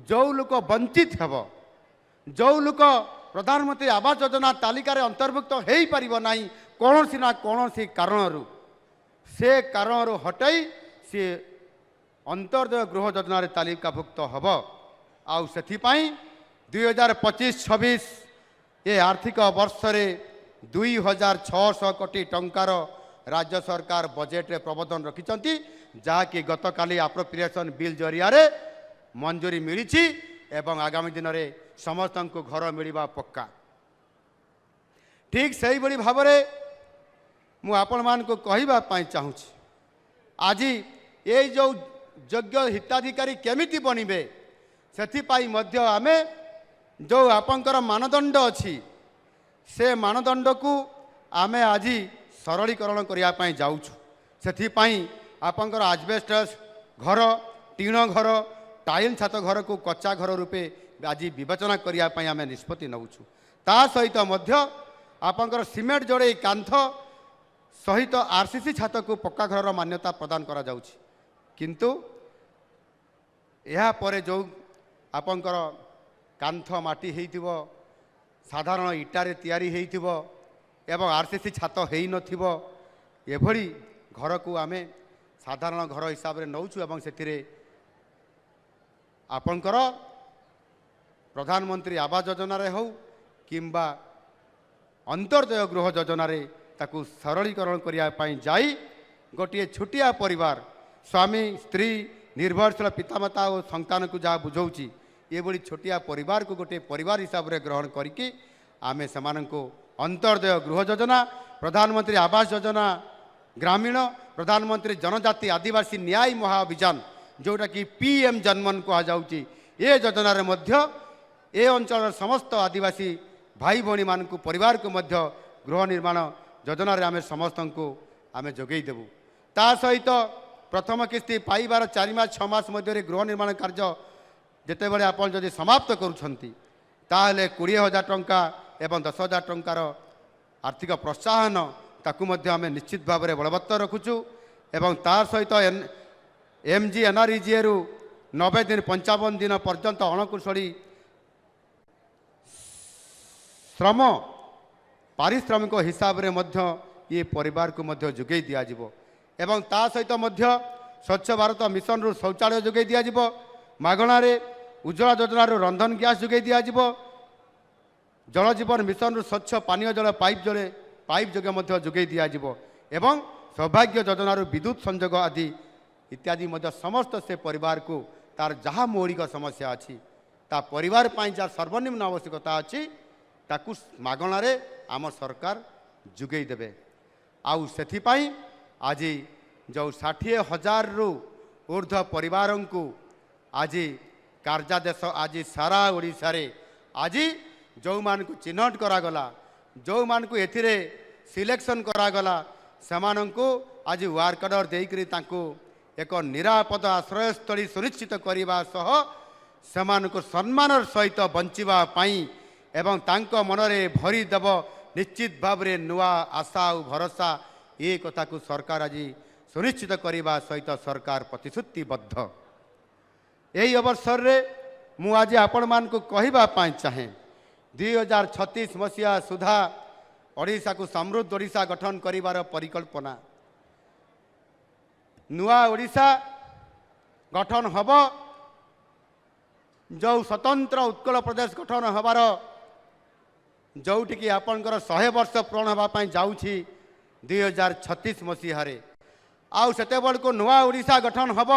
जो लोक वंचित हेब जो लोक प्रधानमंत्री आवास योजना तालिकार अंतर्भुक्त हो पार ना कौन ना कौन कारण से कारण हटाई सी अंतर्दय गृह योजना तालिकाभुक्त हम आउ से 2025-26 ये आर्थिक वर्ष रे 2,600 कोटी टंकार राज्य सरकार बजेट रे प्रबंधन रखिंट जहाँकि गत काली अप्रोप्रिएशन बिल जरिया मंजूरी मिली एवं आगामी दिन में समस्त को घर मिलवा पक्का। ठीक से ही भाव में मुझे चाहूँ आज ये जो योग्य हिताधिकारी केमिति बनिबे सेथिपाई मध्य आमे जो आपंकर मानदंड अच्छी से मानदंड को आमे आज सरलीकरण करने जाऊँ से आपंकर आजबेस्टस घर टीण घर टाइल छात घर को कच्चा घर रूपे आज विवेचना करने आम निष्पत्ति नौचु ता सहित आपंकर सीमेंट जोड़े कांथ सहित आरसीसी छात को पक्का घर मान्यता प्रदान करा जाउछि किंतु यह पर जो आपंकर कांथ माटी हेइथिबो साधारण इटारे तैयारी हेइथिबो एवं आरसीसी छात हेइ नथिबो एभली घर को आमे साधारण घर हिसाब रे नौचु एवं सेतिरे आपंकर प्रधानमंत्री आवास योजना रे हो किंबा अंतर्दय गृह योजना रे ताकू सरलीकरण करने जाई गोटे छोटिया परिवार स्वामी स्त्री निर्भरशील पितामाता और संतान को जहाँ बुझाऊँगी ये बड़ी छोटिया परिवार को गोटे परिवार हिसाब से ग्रहण करके आमे को अंतर्दय गृह योजना प्रधानमंत्री आवास योजना ग्रामीण प्रधानमंत्री जनजाति आदिवासी न्याय महाअभियान जोटा कि पीएम जन्मन कहुच्छी ये योजना ए अंचल समस्त आदिवासी भाई भौणी मान परिवार को गृह निर्माण योजना आम समस्त को आम जोगई देवु ता सहित प्रथम किस्ती पाइबार 4 मास 6 मास मध्य गृह निर्माण कार्य जिते बड़े आप जदि समाप्त करुँच 20,000 टंका एवं 10,000 टंकार आर्थिक प्रोत्साहन ताकू आम निश्चित भाव में बलवत्तर रखुचु एवं तार सहित MGNREGA रु 90 दिन 55 दिन पर्यंत अणकुशली श्रम पारिश्रमिक हिसाब रे ये परिवार को जोगई दिज्व एवं ता सहित स्वच्छ भारत मिशन रु शौचालय जोगई दिज्व मागणार उज्ज्वला योजना रंधन गैस जोगई दिज्व जल जीवन मिशन रु स्वच्छ पानीय जल पाइप जोगे जोगई दिज्व एवं सौभाग्य योजना विद्युत संजोग आदि इत्यादि समस्त से परिवार को तार जहाँ मौलिक समस्या अच्छी ତା ପରିବାର ପାଇଁ ଯାହା ସର୍ବନିମ୍ନ ଆବଶ୍ୟକତା ଅଛି ତାକୁ ମାଗଣାରେ ଆମ ସରକାର ଯୋଗାଇ ଦେବେ। ଆଉ ସେଥିପାଇଁ ଆଜି ଯେଉଁ 60,000ରୁ ଊର୍ଦ୍ଧ୍ୱ ପରିବାରଙ୍କୁ ଆଜି କାର୍ଯ୍ୟାଦେଶ ଆଜି ସାରା ଓଡ଼ିଶାରେ ଆଜି ଯେଉଁମାନଙ୍କୁ ଚିହ୍ନଟ କରାଗଲା, ଯେଉଁମାନଙ୍କୁ ଏଥିରେ ସିଲେକ୍ସନ୍ କରାଗଲା, ସେମାନଙ୍କୁ ଆଜି ୱାର୍କ ଅର୍ଡର ଦେଇକରି ତାଙ୍କୁ ଏକ ନିରାପଦ ଆଶ୍ରୟସ୍ଥଳୀ ସୁନିଶ୍ଚିତ କରିବା ସହ ସେମାନଙ୍କୁ ସମ୍ମାନର ସହିତ ବଞ୍ଚିବା ପାଇଁ ଏବଂ ତାଙ୍କ ମନରେ ଭରିଦେବ ନିଶ୍ଚିତ ଭାବରେ ନୂଆ ଆଶା ଆଉ ଭରସା, ଏ କଥାକୁ ସରକାର ଆଜି ସୁନିଶ୍ଚିତ କରିବା ସହିତ ସରକାର ପ୍ରତିଶ୍ରୁତିବଦ୍ଧ। ଏହି ଅବସରରେ ମୁଁ ଆଜି ଆପଣମାନଙ୍କୁ କହିବା ପାଇଁ ଚାହେଁ 2036 ମସିହା ସୁଦ୍ଧା ଓଡ଼ିଶାକୁ ସମୃଦ୍ଧ ଓଡ଼ିଶା ଗଠନ କରିବାର ପରିକଳ୍ପନା, ନୂଆ ଓଡ଼ିଶା ଗଠନ ହେବ, ଯେଉଁ ସ୍ୱତନ୍ତ୍ର ଉତ୍କଳ ପ୍ରଦେଶ ଗଠନ ହେବାର ଯେଉଁଠିକି ଆପଣଙ୍କର 100 ବର୍ଷ ପୂରଣ ହେବା ପାଇଁ ଯାଉଛି 2036 ମସିହାରେ। ଆଉ ସେତେବେଳକୁ ନୂଆ ଓଡ଼ିଶା ଗଠନ ହେବ।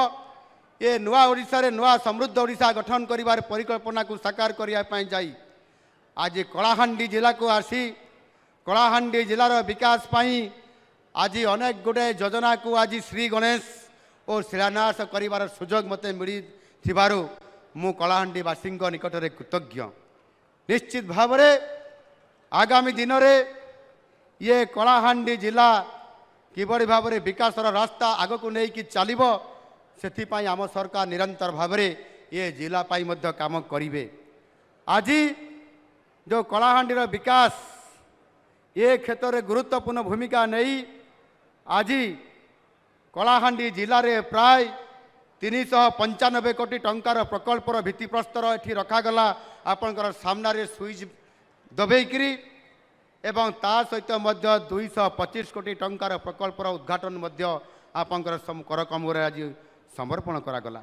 ଏ ନୂଆ ଓଡ଼ିଶାରେ ନୂଆ ସମୃଦ୍ଧ ଓଡ଼ିଶା ଗଠନ କରିବାର ପରିକଳ୍ପନାକୁ ସାକାର କରିବା ପାଇଁ ଯାଇ ଆଜି କଳାହାଣ୍ଡି ଜିଲ୍ଲାକୁ ଆସି କଳାହାଣ୍ଡି ଜିଲ୍ଲାର ବିକାଶ ପାଇଁ ଆଜି ଅନେକ ଗୁଡ଼ିଏ ଯୋଜନାକୁ ଆଜି ଶ୍ରୀ ଗଣେଶ ଓ ଶିଳାନ୍ୟାସ କରିବାର ସୁଯୋଗ ମୋତେ ମିଳିଥିବାରୁ ମୁଁ କଳାହାଣ୍ଡିବାସୀଙ୍କ ନିକଟରେ କୃତଜ୍ଞ। ନିଶ୍ଚିତ ଭାବରେ ଆଗାମୀ ଦିନରେ ଇଏ କଳାହାଣ୍ଡି ଜିଲ୍ଲା କିଭଳି ଭାବରେ ବିକାଶର ରାସ୍ତା ଆଗକୁ ନେଇକି ଚାଲିବ, ସେଥିପାଇଁ ଆମ ସରକାର ନିରନ୍ତର ଭାବରେ ଏ ଜିଲ୍ଲା ପାଇଁ ମଧ୍ୟ କାମ କରିବେ। ଆଜି ଯେଉଁ କଳାହାଣ୍ଡିର ବିକାଶ ଏ କ୍ଷେତ୍ରରେ ଗୁରୁତ୍ୱପୂର୍ଣ୍ଣ ଭୂମିକା ନେଇ ଆଜି କଳାହାଣ୍ଡି ଜିଲ୍ଲାରେ ପ୍ରାୟ 395 କୋଟି ଟଙ୍କାର ପ୍ରକଳ୍ପର ଭିତ୍ତିପ୍ରସ୍ତର ଏଠି ରଖାଗଲା ଆପଣଙ୍କର ସାମ୍ନାରେ ସୁଇଚ୍ ଦବେଇକିରି, ଏବଂ ତା ସହିତ ମଧ୍ୟ 225 କୋଟି ଟଙ୍କାର ପ୍ରକଳ୍ପର ଉଦ୍ଘାଟନ ମଧ୍ୟ ଆପଣଙ୍କର କରକମରେ ଆଜି ସମର୍ପଣ କରାଗଲା।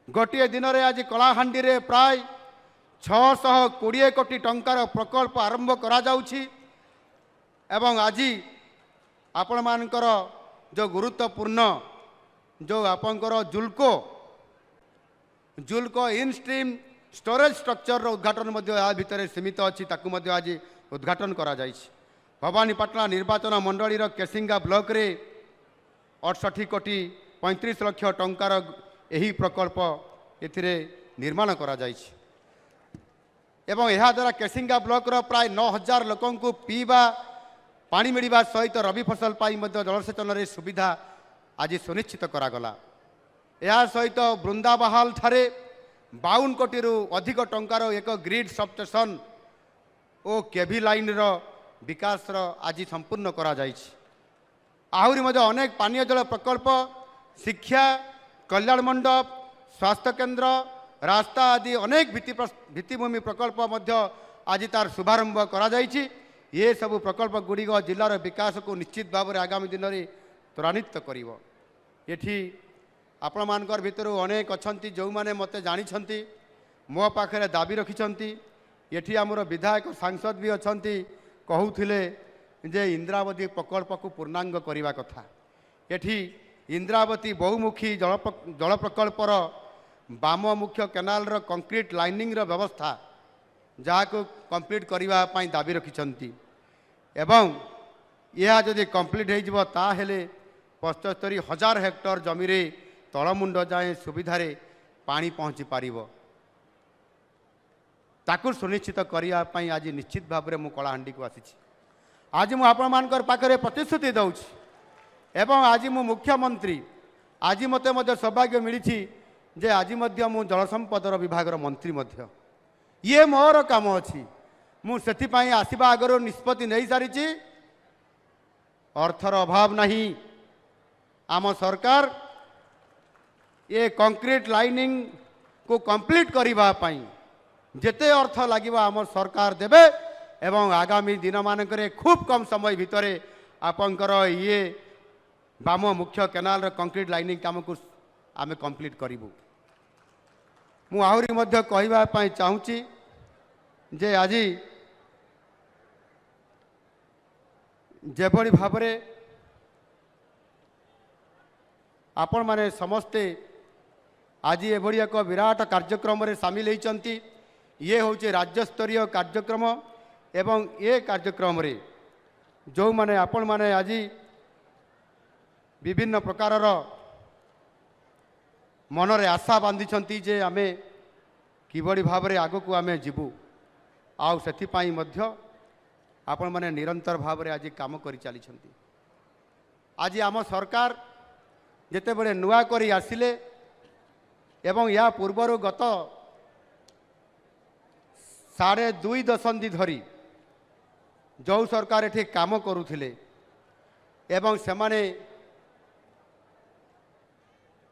ଗୋଟିଏ ଦିନରେ ଆଜି କଳାହାଣ୍ଡିରେ ପ୍ରାୟ 620 କୋଟି ଟଙ୍କାର ପ୍ରକଳ୍ପ ଆରମ୍ଭ କରାଯାଉଛି ଏବଂ ଆଜି ଆପଣମାନଙ୍କର ଯେଉଁ ଗୁରୁତ୍ୱପୂର୍ଣ୍ଣ ଯେଉଁ ଆପଣଙ୍କର ଜୁଲକୋ ଇନଷ୍ଟ୍ରିମ୍ ଷ୍ଟୋରେଜ ଷ୍ଟ୍ରକ୍ଚରର ଉଦ୍ଘାଟନ ମଧ୍ୟ ଏହା ଭିତରେ ସୀମିତ ଅଛି, ତାକୁ ମଧ୍ୟ ଆଜି ଉଦ୍ଘାଟନ କରାଯାଇଛି। ଭବାନୀପାଟଣା ନିର୍ବାଚନ ମଣ୍ଡଳୀର କେସିଙ୍ଗା ବ୍ଲକରେ 68 କୋଟି 35 ଲକ୍ଷ ଟଙ୍କାର ଏହି ପ୍ରକଳ୍ପ ଏଥିରେ ନିର୍ମାଣ କରାଯାଇଛି ଏବଂ ଏହାଦ୍ୱାରା କେସିଙ୍ଗା ବ୍ଲକର ପ୍ରାୟ 9,000 ଲୋକଙ୍କୁ ପିଇବା ପାଣି ମିଳିବା ସହିତ ରବି ଫସଲ ପାଇଁ ମଧ୍ୟ ଜଳସେଚନରେ ସୁବିଧା ଆଜି ସୁନିଶ୍ଚିତ କରାଗଲା। ଏହା ସହିତ ବୃନ୍ଦାବାହାଲ ଠାରେ 52 କୋଟିରୁ ଅଧିକ ଟଙ୍କାର ଏକ ଗ୍ରିଡ୍ ସବଷ୍ଟେସନ ଓ କେଭି ଲାଇନ୍ର ବିକାଶର ଆଜି ସମ୍ପୂର୍ଣ୍ଣ କରାଯାଇଛି। ଆହୁରି ମଧ୍ୟ ଅନେକ ପାନୀୟ ଜଳ ପ୍ରକଳ୍ପ, ଶିକ୍ଷା, କଲ୍ୟାଣ ମଣ୍ଡପ, ସ୍ୱାସ୍ଥ୍ୟକେନ୍ଦ୍ର, ରାସ୍ତା ଆଦି ଅନେକ ଭିତ୍ତିଭୂମି ପ୍ରକଳ୍ପ ମଧ୍ୟ ଆଜି ତାର ଶୁଭାରମ୍ଭ କରାଯାଇଛି। ଏସବୁ ପ୍ରକଳ୍ପ ଗୁଡ଼ିକ ଜିଲ୍ଲାର ବିକାଶକୁ ନିଶ୍ଚିତ ଭାବରେ ଆଗାମୀ ଦିନରେ ତ୍ୱରାନ୍ୱିତ କରିବ। ଏଠି ଆପଣମାନଙ୍କର ଭିତରୁ ଅନେକ ଅଛନ୍ତି ଯେଉଁମାନେ ମୋତେ ଜାଣିଛନ୍ତି, ମୋ ପାଖରେ ଦାବି ରଖିଛନ୍ତି। ଏଠି ଆମର ବିଧାୟକ ସାଂସଦ ବି ଅଛନ୍ତି, କହୁଥିଲେ ଯେ ଇନ୍ଦ୍ରାବତୀ ପ୍ରକଳ୍ପକୁ ପୂର୍ଣ୍ଣାଙ୍ଗ କରିବା କଥା। ଏଠି ଇନ୍ଦ୍ରାବତୀ ବହୁମୁଖୀ ଜଳ ପ୍ରକଳ୍ପର ବାମ ମୁଖ୍ୟ କେନାଲର କଂକ୍ରିଟ୍ ଲାଇନିଂର ବ୍ୟବସ୍ଥା ଯାହାକୁ କମ୍ପ୍ଲିଟ୍ କରିବା ପାଇଁ ଦାବି ରଖିଛନ୍ତି ଏବଂ ଏହା ଯଦି କମ୍ପ୍ଲିଟ୍ ହୋଇଯିବ ତାହେଲେ 75,000 ହେକ୍ଟର ଜମିରେ ତଳମୁଣ୍ଡ ଯାଏଁ ସୁବିଧାରେ ପାଣି ପହଞ୍ଚି ପାରିବ। ତାକୁ ସୁନିଶ୍ଚିତ କରିବା ପାଇଁ ଆଜି ନିଶ୍ଚିତ ଭାବରେ ମୁଁ କଳାହାଣ୍ଡିକୁ ଆସିଛି। ଆଜି ମୁଁ ଆପଣମାନଙ୍କର ପାଖରେ ପ୍ରତିଶ୍ରୁତି ଦେଉଛି ଏବଂ ଆଜି ମୁଁ ମୁଖ୍ୟମନ୍ତ୍ରୀ, ଆଜି ମୋତେ ମଧ୍ୟ ସୌଭାଗ୍ୟ ମିଳିଛି ଯେ ଆଜି ମଧ୍ୟ ମୁଁ ଜଳସମ୍ପଦର ବିଭାଗର ମନ୍ତ୍ରୀ ମଧ୍ୟ। ଇଏ ମୋର କାମ ଅଛି, ମୁଁ ସେଥିପାଇଁ ଆସିବା ଆଗରୁ ନିଷ୍ପତ୍ତି ନେଇସାରିଛି। ଅର୍ଥର ଅଭାବ ନାହିଁ। ଆମ ସରକାର ଏ କଂକ୍ରିଟ୍ ଲାଇନିଂକୁ କମ୍ପ୍ଲିଟ୍ କରିବା ପାଇଁ ଯେତେ ଅର୍ଥ ଲାଗିବ ଆମ ସରକାର ଦେବେ ଏବଂ ଆଗାମୀ ଦିନମାନଙ୍କରେ ଖୁବ୍ କମ୍ ସମୟ ଭିତରେ ଆପଣଙ୍କର ଇଏ ବାମ ମୁଖ୍ୟ କେନାଲର କଂକ୍ରିଟ୍ ଲାଇନିଂ କାମକୁ ଆମେ କମ୍ପ୍ଲିଟ୍ କରିବୁ। ମୁଁ ଆହୁରି ମଧ୍ୟ କହିବା ପାଇଁ ଚାହୁଁଛି ଯେ ଆଜି ଯେଭଳି ଭାବରେ ଆପଣମାନେ ସମସ୍ତେ ଆଜି ଏଭଳି ଏକ ବିରାଟ କାର୍ଯ୍ୟକ୍ରମରେ ସାମିଲ ହୋଇଛନ୍ତି, ये हूँ राज्यस्तरीय कार्यक्रम एवं ये कार्यक्रम रे जो माने आपण माने आज विभिन्न प्रकार मनरे आशा बांधी जे आमे किबड़ी भाव में आग को आमे जीवु आउ सेथिपाई मध्य आपण माने निरंतर भाव में आज काम करि चली आज आम सरकार जेते बड़े नुआ करी आसिले एवं या पूर्वर गत 2.5 दशंधि धरी जो सरकार एठी काम करुथिले एवं से माने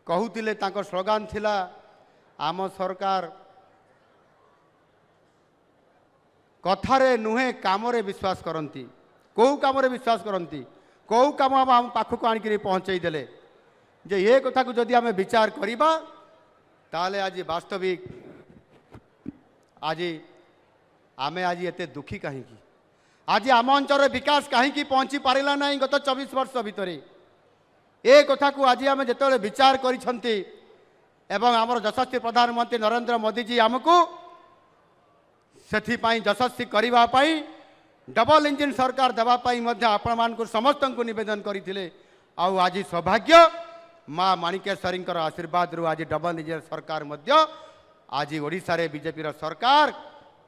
कहूतिले तांको स्लोगान थिला आम सरकार कथारे नुहे कामरे विश्वास करती कौ कामरे विश्वास करती कौ काम आम पाखक आणिक पहुँचे देले जे ये कथा को जदि आम विचार करिबा ताले आज वास्तविक आज आमे आज एते दुखी कहीं आज आम अंचल विकास कहीं पहुँची पारा ना गत 24 वर्ष भितर ए कथा को आज आम जो विचार करिसेंती एवं आमर यशस्वी प्रधानमंत्री नरेंद्र मोदी जी आमको सेथिपाई यशस्वी करने डबल इंजिन सरकार देवाई आपण मान समस्त को निवेदन करते आज सौभाग्य माँ माणिकेश्वरी आशीर्वाद रू आज डबल इंजिन सरकार आज ओडिशा रे बीजेपी सरकार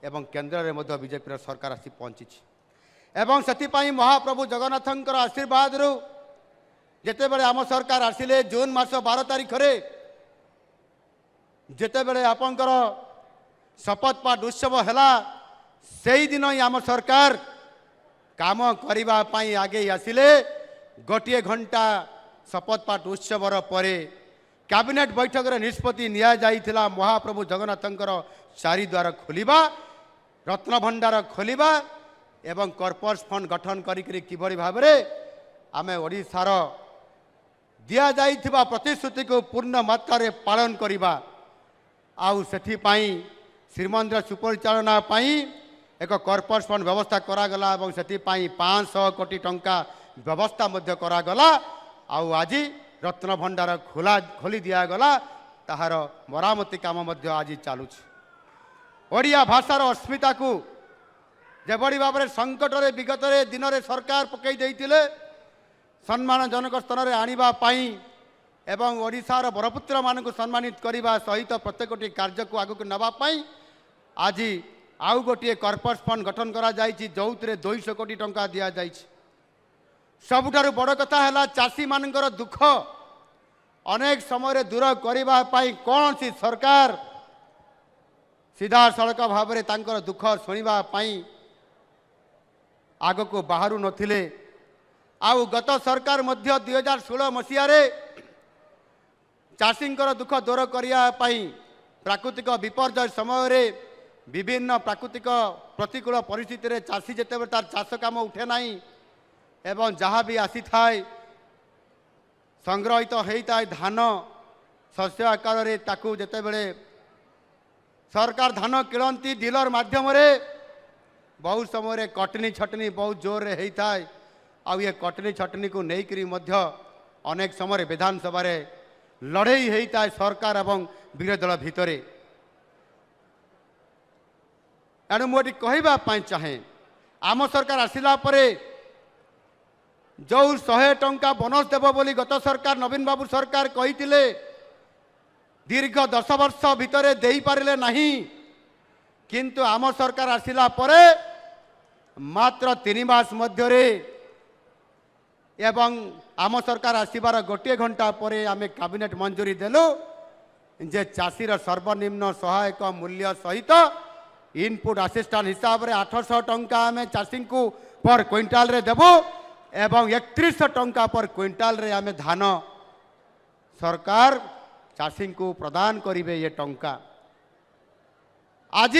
एवं केंद्र में बीजेपी सरकार आसी पहुँची एवं सेथिपाई महाप्रभु जगन्नाथंकर आशीर्वाद रू जेते बड़े आम सरकार आसिले जून मास 12 तारिख रे जेते बड़े आपनकर शपथ पाठ उत्सव है से ही दिन ही आम सरकार काम करने आगे आसिले गोटे घंटा शपथ पाठ उत्सव परे कैबिनेट बैठक रे निष्पत्ति निया जाइथिला महाप्रभु जगन्नाथंकर चारिद्वार खोलिबा रत्न भंडार खोलिबा एवं कॉर्पोरेट फंड गठन करी किभली भाव में आमे ओडिशार दिया जाइथिबा प्रतिश्रुति को पूर्ण मात्रा रे पालन करिबा आउ सेथिपाई श्रीमंदिर सुपरिचालना पाई एक कॉर्पोरेट फंड व्यवस्था करागला और सेथिपाई 500 कोटी टंका व्यवस्था मध्य करागला आउ आज रत्न भंडार खोली दिगला ताहार मरामती काम मध्य आज चलुछ ओडिया भाषार अस्मिता को जेभली भाव में संकट रे विगत रे दिन रे सरकार पकई देइतिले सम्मानजनक स्तर में आनिबा पाई एवं ओडिशार बरपुत्र मानक सम्मानित करने सहित प्रत्येकटी कार्य को आगक नवा पाई आज आउ गोटे कॉर्पोरेट फंड गठन करा जाइछि जो 200 कोटी टंका दिया जाइछि सबुठारु बड़ कथा है चाषी मानकर दुख अनेक समय दूर करने पाई कौन सी सरकार सीधा सड़क भाव में तांकर दुख शुणा आग को बाहरु नथिले आउ गत सरकार मध्य 2016 मसीह चाषींकर दुख दूर करने प्राकृतिक विपर्यय समय रे विभिन्न प्राकृतिक प्रतिकूल परिस्थिति रे चाषी जेते तार चाष काम उठे ना एवं जहाँ भी आसी थाए संग्रहित होता है धान शस्य आकार रे ताकू जेते बेले सरकार धान किणती डीलर माध्यम रे बहुत समय कटनी छटनी बहुत जोर रे होता है आउ ये कटनी छटनी को लेकर अनेक समय विधानसभा लड़ई होता है सरकार एवं विरोधी दल भितर एणु मुझे कहवाई चाहे आम सरकार आसिला परे जो 100 टंका बोनस देव बोली गत सरकार नवीन बाबू सरकार कही दीर्घ 10 वर्ष भितर दे पारे नहीं किंतु आम सरकार आसिला परे मात्र 3 मास मध्य एवं आम सरकार आसबार गोटे घंटा पर आम कैबिनेट मंजूरी देलु जे चाषीर सर्वनिम्न सहायक मूल्य सहित इनपुट असिस्टेंट हिसाब से 800 टंका आम चाषी को पर क्विंटाल रे देबो एवं 3100 टंका पर क्विंटाल रे आम धान सरकार चाषी को प्रदान करिवे ये टंका आज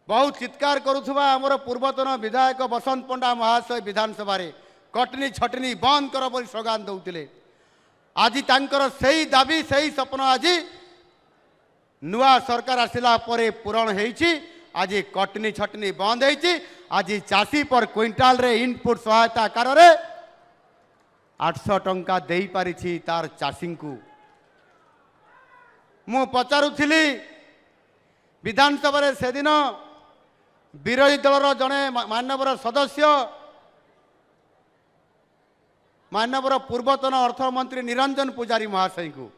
बहुत चित्कार करुवा आमर पूर्वतन विधायक बसंत पंडा महाशय विधानसभा कटनी छटनी बंद कर बोली स्लोगान दौले आज तांकर सही दाबी सही स्वप्न आज नुआ सरकार आसिला परे पूरण होईछि आज कटनी छटनी बंद होईछि आज चाषी पर क्विंटाल रे इनपुट सहायता आकार रे 800 टंका दे पारिछि तार चाषी को मु पचारुथिली विधानसभा से दिन विरोधी दलर जड़े मानवर सदस्य मानवर पूर्वतन अर्थमंत्री निरंजन पुजारी महाशय को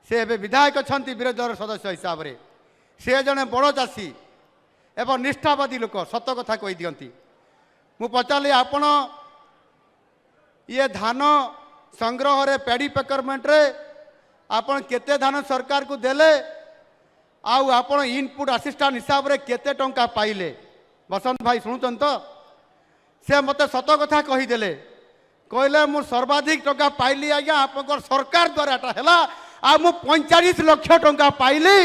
से एवं विधायक अच्छा विरोधी दल सदस्य हिसाब से सी जड़े बड़ चाषी एवं निष्ठावादी लोक सत कथा कही दियंती मु पचारि आपण ये धान संग्रह रे पेडी पेकरमेंट रे आपण केते धान सरकार को देले आउ आपण इनपुट असिस्टेंट हिसाब रे केते टंका पाइले बसंत भाई शुणुचन तो से मते सत कथा कही देले कहले मु सर्वाधिक टंका पाइली आज्ञा आपन सरकार द्वारा एटा हैला आ मु 45 लाख टंका पाइली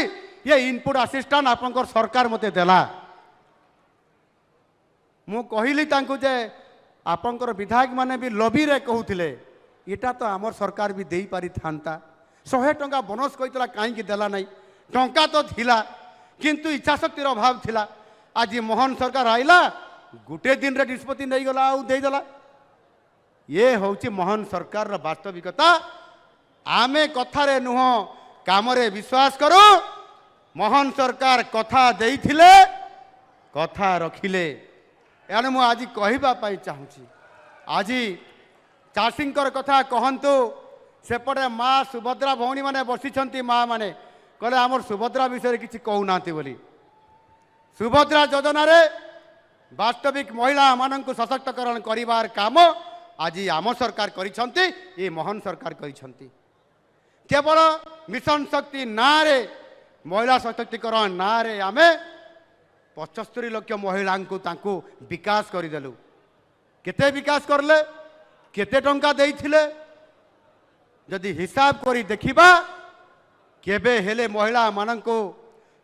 ये इनपुट असिस्टेंट आपन सरकार मते देला मु कहली तांको जे आपनकर विधायक माने भी लबी रे कहउथिले एटा तो आमर सरकार भी देई पारि थांता 100 टंका बोनस कहितला काहे कि देला नाही टंका तो थिला किंतु इच्छा शक्तिर अभाव थिला आज मोहन सरकार आइला गुटे दिन रे निष्पत्ति नहीं गला आउ देई देला ये होची मोहन सरकार रा वास्तविकता आमे कथारे नुह कामरे विश्वास करो मोहन सरकार कथा देइथिले कथा रखिले एने मु आज कहबा पाई चाहूची आज चाषींकर कथा कहंतु सेपटे माँ सुभद्रा भौणी माने बसिछंती माँ माने कहले आमर सुभद्रा विषय किसी कहूना बोली सुभद्रा योजना रे वास्तविक महिला मानक सशक्तकरण करिवार काम आज आम सरकार करिछंती ये मोहन सरकार करिछंती केवल मिशन शक्ति ना रे महिला सशक्तिकरण ना रे आमे 75 लाख महिला को विकास करदेलु केते विकास करले केते टंका देइथिले जदि हिसाब करी देखिबा केबे हेले महिला मानक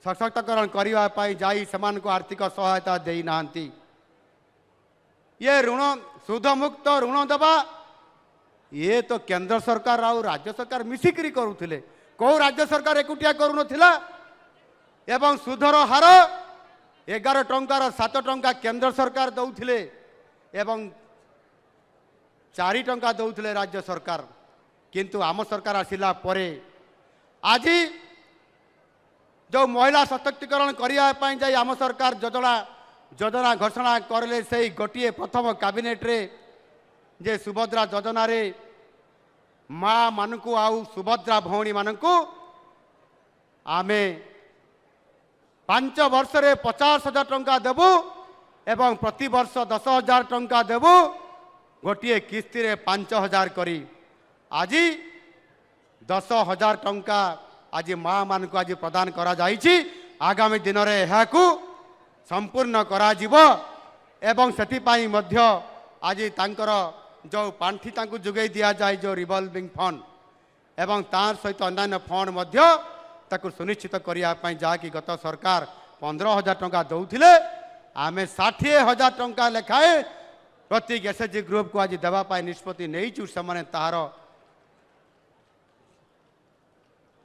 सशक्तकरण करने पाई जाई समान को आर्थिक सहायता देई नांती ये ऋण सुध मुक्त ऋण देवा ये तो केंद्र सरकार आउ राज्य सरकार मिसिकरी करुथिले को राज्य सरकार एकुटिया करुनथिला एवं सुधर हार 11 टंकार 7 टंका केंद्र सरकार दौथिले एवं 4 टंका दौथिले राज्य सरकार किंतु आम सरकार आसिला परे आज जो महिला सशक्तिकरण करने जाई आम सरकार योजना घोषणा करले से गोटे प्रथम कैबिनेट रे जे सुभद्रा योजना रे माँ मानकु आउ सुभद्रा भौणी मानकु आमे 5 वर्ष रे 50,000 टंका देबु एवं प्रति वर्ष 10,000 टंका देबु गोटे किस्ती रे 5,000 करी आज 10,000 टंका आज माँ मान को आज प्रदान करा जाइछि आगामी दिन रे एहाकु संपूर्ण करा जिवो एवं सेति पाई मध्य आज तांकर जो पांठी तांकु जुगै दिया जाय जो रिवॉल्विंग फंड एवं तार सहित अन्य फंड मध्य ताकु सुनिश्चित करिया पाई जा कि गत सरकार 15,000 टंका दउथिले आमे 60,000 टंका लेखाए प्रति एसएचजी ग्रुप को आज देवा पाई निष्पत्ति नैचु समान तार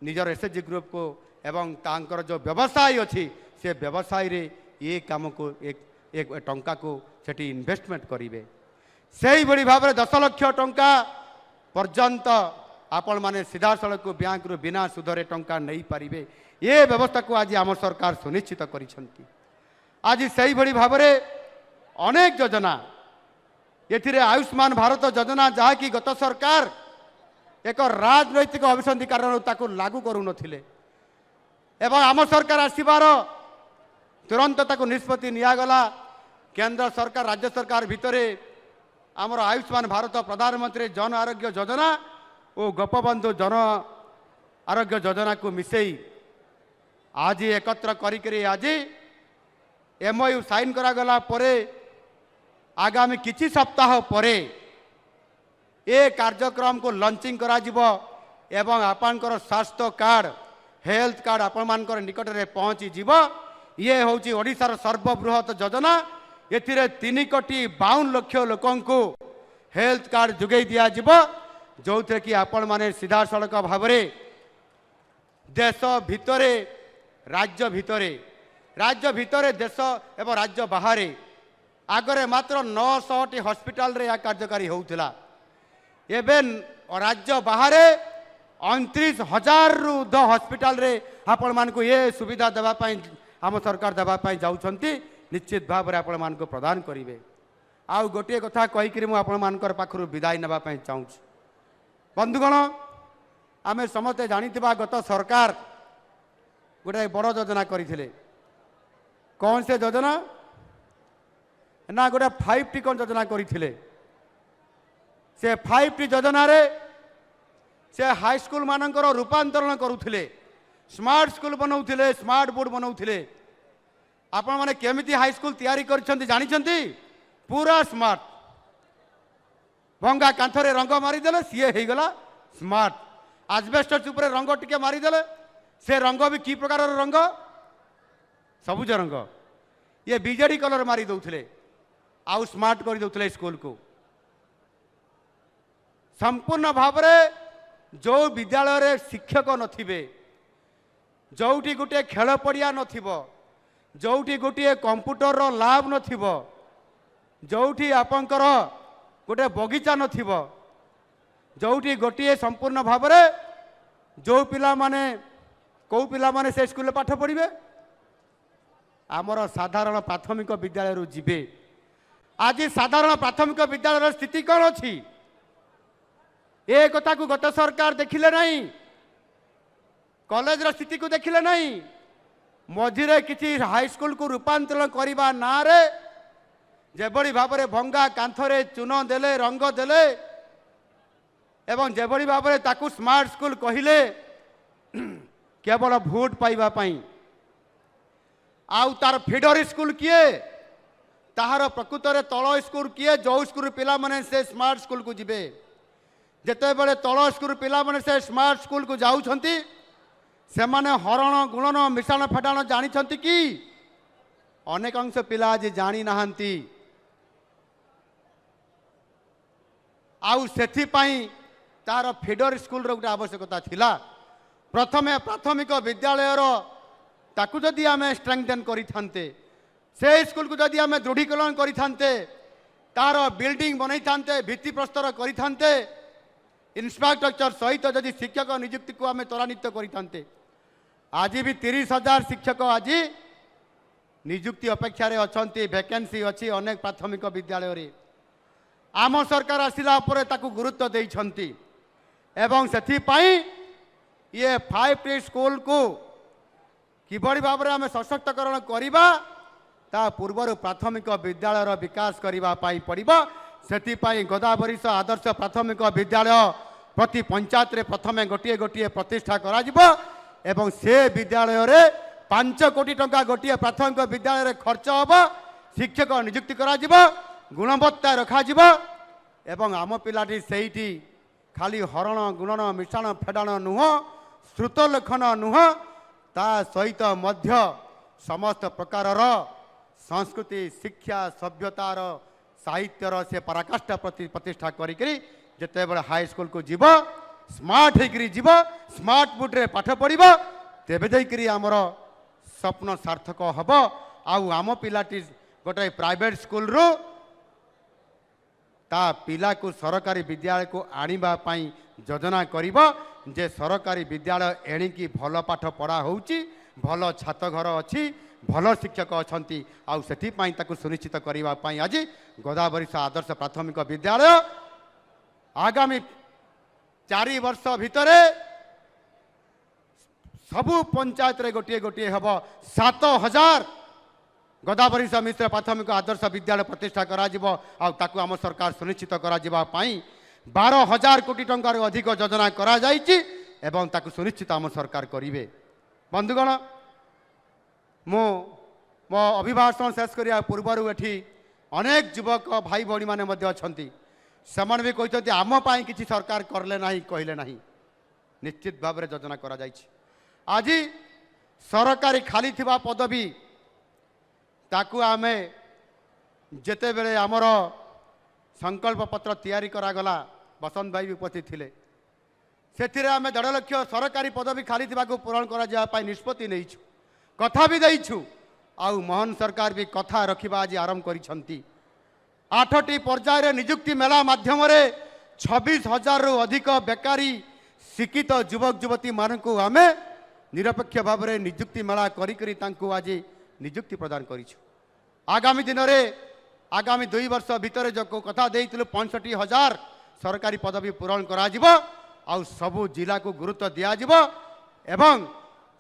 निजर एसएचजी ग्रुप को एवं तांकर जो व्यवसाय अच्छी से व्यवसाय रे ये काम को एक टंका को सेठी इन्वेस्टमेंट करेंगे से ही भाव में 10 लाख टंका पर्यंत आपण माने सीधा सड़क को बैंक रु बिना सुधरे टंका नहीं पारिबे ये व्यवस्था को आज आम सरकार सुनिश्चित करिसेंती आज से ही भाव में अनेक योजना ये आयुष्मान भारत योजना जहाँ की गत सरकार एक राजनैतिक अभिसंधि कारण ताकू लागू करू नथिले एवं आम सरकार आसीबार तुरंत ताकू निष्पत्ति नियागला केंद्र सरकार राज्य सरकार भितरे आमर आयुष्मान भारत प्रधानमंत्री जन आरोग्य योजना और गोपबंधु जन आरोग्य योजना को मिसेई आज एकत्र करी आज एमओयू साइन करागला परे आगामी किछि सप्ताह परे ए कार्यक्रम को लॉन्चिंग करा जिवो एवं आपनकर स्वास्थ्य कार्ड हेल्थ कार्ड आपण मानकर निकट रे पहुंची जीव ये होची ओडिशार सर्वबृहत योजना एथिरे 3,52 लाख लोकंकु हेल्थ कार्ड जुगै दिया जीव जो थे कि आपण माने सीधा सड़क भाव में देश भितरे राज्य भितरे देश एवं राज्य बाहर आगरे मात्र 900 हॉस्पिटल रे या कार्यकारी होउथिला एबे राज्य बाहर 29,000 रु द हॉस्पिटल रे आपण मान को ये सुविधा देवा पाई आम सरकार देवा पाई जाउछंती निश्चित भाव रे आपण मान को प्रदान करिवे। आउ गोटे कथा कहि कि मु आपण मानकर पाखरु विदाय नेबा पाई चाहूँ। बंधुगण आमे समस्ते जानिथिबा गत सरकार गोटे बड़ योजना करथिले। कौन से योजना ना गोटे 5T योजना करथिले। से 5T योजना रे से हाई स्कूल मानकर रूपांतरण करुथिले, स्मार्ट स्कूल बनाउथिले, स्मार्ट बोर्ड बनाउथिले। आपण माने केमिति हाई स्कूल तैयारी करछंती जानिछंती? पूरा स्मार्ट। भंगा कांथरे रंग मारिदेले सीए हे गला स्मार्ट। आजबेस्टस ऊपर रंग टिके मारिदेले से रंग भी की प्रकार रंग? सबुज रंग। ये बीजेडी कलर मारी दउथिले आउ स्मार्ट कर दउथिले स्कूल को। संपूर्ण भाव रे जो विद्यालय रे शिक्षक नथिबे, जोठी गोटे खेल पड़िया नथिबो, जोठी गोटे कंप्यूटर रो लैब नथिबो, जोठी आपनकर गोटे बगीचा नथिबो, जोठी गोटे संपूर्ण भाव रे जो पिला माने को पिला माने से स्कूल पाठ पढ़िबे आमर साधारण प्राथमिक विद्यालय रु जिबे। आज साधारण प्राथमिक विद्यालय स्थिति कौन अच्छी ए कथा को गत सरकार देखिले नहीं, कॉलेज स्थिति को देखिले नहीं। मझिरे किसी हाई स्कूल को रूपांतरण करने ना रे जेभली भाव में भंगा कांथरे चून देले, रंग देले एवं जेभली भाव में ताकू स्मार्ट स्कूल कहिले केवल भोट पाइबा पाई। आउ तार फीडर स्कूल किए, ताहार प्रकृत रे तल स्कूल किए, जो स्कूल पिला माने से स्मार्ट स्कूल को जिबे। जेते बेले तल स्कूल पिला माने से स्मार्ट स्कूल को जाउछंती से माने हरण गुणन मिश्रण फेटाण जानिछंती कि? अनेक अंश पिला आज जानी नाहंती। आउ सेथि पाई तार फीडर स्कूल रो गोटे आवश्यकता थिला। प्रथमे प्राथमिक विद्यालय रो ताकू जदि आमे स्ट्रेंथन करि थांते, से स्कूल को जदि आमे दृढ़ीकरण करि थांते, तार बिल्डिंग बनई थांते, भित्ति प्रस्तर करि थांते, इंफ्रास्ट्रक्चर सहित जदि शिक्षक नियुक्ति को आमे त्वरान्वित करि थांते, आज भी 30,000 शिक्षक आज नियुक्ति अपेक्षा रे अछंती। वैकेंसी अछि अनेक प्राथमिक विद्यालय रे। आम सरकार आसिला परे ताकू गुरुत्व देइछंती एवं सेथि पाई ये 5T स्कूल को किभली भाव में आम सशक्तकरण करवा ता पूर्वर प्राथमिक विद्यालय विकास करने पड़ो। से गोदावरीश आदर्श प्राथमिक विद्यालय प्रति पंचायत रे प्रथमे गोटे गोटे प्रतिष्ठा करा एवं से विद्यालय रे 5 कोटी टंका गोटे प्राथमिक विद्यालय रे खर्च हम, शिक्षक नियुक्ति करा गुणवत्ता रखा एवं आम पिलाटी सेठी खाली हरण गुणन मिश्रण फेडाण नुह, श्रुत लेखन नुह, ता सहित मध्य समस्त प्रकार संस्कृति शिक्षा सभ्यतार साहित्यर से पराकाष्ठा प्रति प्रतिष्ठा करी जिते बड़े हाई स्कूल को जीव स्मार्ट होकर जीव स्मार्ट बोर्ड रे पाठ पढ़व तेबे जाइकरी आमर स्वप्न सार्थक हम। आम पिलाटी गोटे प्राइवेट स्कूल रू ता पिला को सरकारी विद्यालय को आनिबा पाई योजना करिब जे सरकारी विद्यालय एणिकी भल पाठ पढ़ा होउची, भल छात घर अच्छी, भल शिक्षक अच्छी आउ सेठी पाई ताकू सुनिश्चित करबा पाई आज गोदावरीश आदर्श प्राथमिक विद्यालय आगामी 4 वर्ष भितरे सबु पंचायत रे गोटे गोटे हम 7,000 गोदावरीश मिश्र प्राथमिक आदर्श विद्यालय प्रतिष्ठा करा जिवो आउ ताकू आम सरकार सुनिश्चित करा जिबा पाई 12,000 कोटी टंकार अधिक योजना करा जाइछि एवं ताकू सुनिश्चित आम सरकार करिवे। बंधुगण मो अभिभाषण शेष करिया पूर्वरु एठी अनेक युवक भाई भौणी माने मध्य अछंती, समान भी कहते आम पाई किछि सरकार करले नाही कहले नाही। निश्चित भाव में योजना करा जाइछि। आज सरकारी खाली थिबा पदवी ताकू आमे जेते बेले आमर संकल्प पत्र तैयारी करागला बसंत भाई भी उपस्थित थिले से आम 1.5 लाख सरकारी पदवी खाली को पूरण कर निष्पत्ति नहीं कथा भी देइछु आउ मोहन सरकार भी कथा रखिबा आज आरंभ करिसंती। 8टी पर्यायर नियुक्ति मेला माध्यम 26,000 रु अधिक बेकारी शिक्षित युवक युवती मानक आमे निरपेक्ष भाव में निजुक्ति मेला करी आज निजुक्ति प्रदान करिछु। आगामी दिन में आगामी 2 वर्ष भितर जो कथा देइथिलु 65,000 सरकारी पदवी पूरण करा जिवो आउ सबु जिला को गुरुत्व दिया जिवो एवं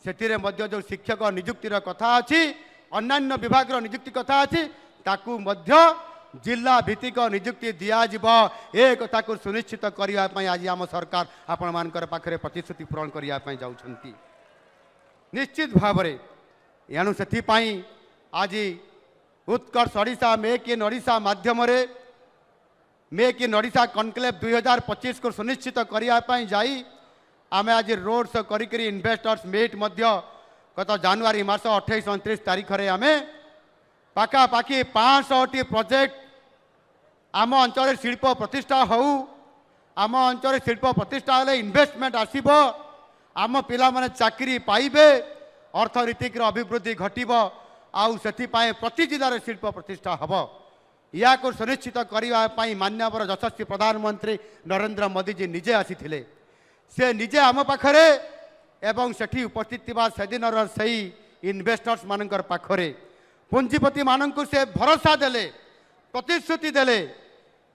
सेतिरे मध्य जो शिक्षक निजुक्तिर कथा अछि अन्यान्य विभाग निजुक्ति कथा अछि ताकू मध्य जिला भित्तिक निजुक्ति दिया जिवो ए कथा को सुनिश्चित करिया पई आज आम सरकार आपण मानकर पाखरे प्रतिश्रुति पूरण करिया पई जाउछंती। निश्चित भाव में एणु से आज उत्कर्ष ओडिशा मेक इन ओडिशा माध्यम मेक इन ओडिशा कनक्लेव 2025 को सुनिश्चित करने जाई आमे आज रोड शो करी इन्वेस्टर्स मीट गत जनवरी मास 28-29 तारीख में आमे पाखापाखि 500टी प्रोजेक्ट आम अंचल शिल्प प्रतिष्ठा हो आम अंचल शिल्प प्रतिष्ठा हेले इन्वेस्टमेंट आसीबो आम पिला माने चाकरी पाइबे अर्थनीतिक अभिवृद्धि घटिबो आउ सेथिपाई प्रति जिलार शिल्प प्रतिष्ठा हब या को सुनिश्चित करने मान्यवर यशस्वी प्रधानमंत्री नरेंद्र मोदी जी निजे आसीथिले से निजे आम पाखरे एवं सेठी उपस्थित थिबा सेदिनर सही इन्वेस्टर्स मानकर पाखरे पूंजीपति मानक से भरोसा देले प्रतिश्रुति देले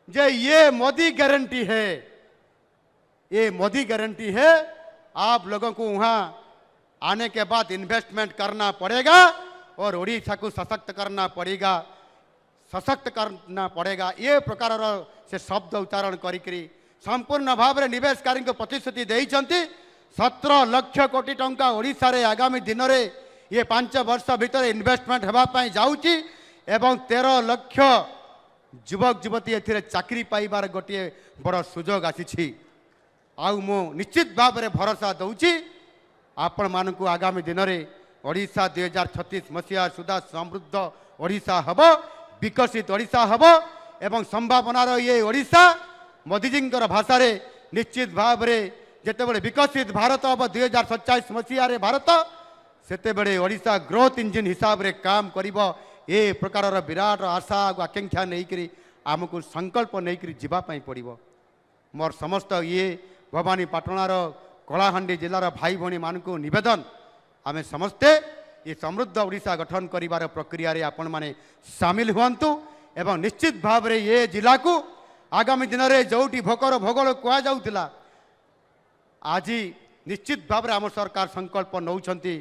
जे ये मोदी गारंटी है ये मोदी गारंटी है आप लोगों को वहाँ आने के बाद इन्वेस्टमेंट करना पड़ेगा और ओडिशा को सशक्त करना पड़ेगा ये प्रकार से शब्द उच्चारण करी संपूर्ण भाव में निवेशकारी को प्रतिश्रुति देइछंती 17 लाख कोटी टंका ओडिशा रे आगामी दिन में ये 5 वर्ष भीतर इन्वेस्टमेंट होगापाई जाऊँगी एवं 13 लाख युवक युवती ए चाकरी पाइबार गोटे बड़ सुजोग आसी आउ मु निश्चित भाव में भरोसा दौची आपण मानक आगामी दिन में ओडिशा 2036 मसीहा सुधा समृद्ध ओडिशा हब विकसित ओडिशा हब एवं संभावनार ये ओडिशा मोदीजी भाषा रे निश्चित भाव में जितेबले विकसित भारत हम 2047 मसीह भारत सेतेबले ओडिशा ग्रोथ इंजिन हिसाब रे काम करिबो ए प्रकार विराट आशा आकांक्षा नहीं आमको संकल्प नहीं जावाई पड़ो। मोर समस्त ये भवानी पाटणार कलाहांडी जिलार भाई भौणी मानक निवेदन आमे समस्ते ये समृद्ध ओडिशा गठन करिवार प्रक्रिया रे आपण माने सामिल हुअन्तु एवं निश्चित भाव रे ये जिला को आगामी दिन में जोटी भोकर भोगल कह जाऊला आज निश्चित भाव आम सरकार संकल्प नौछंती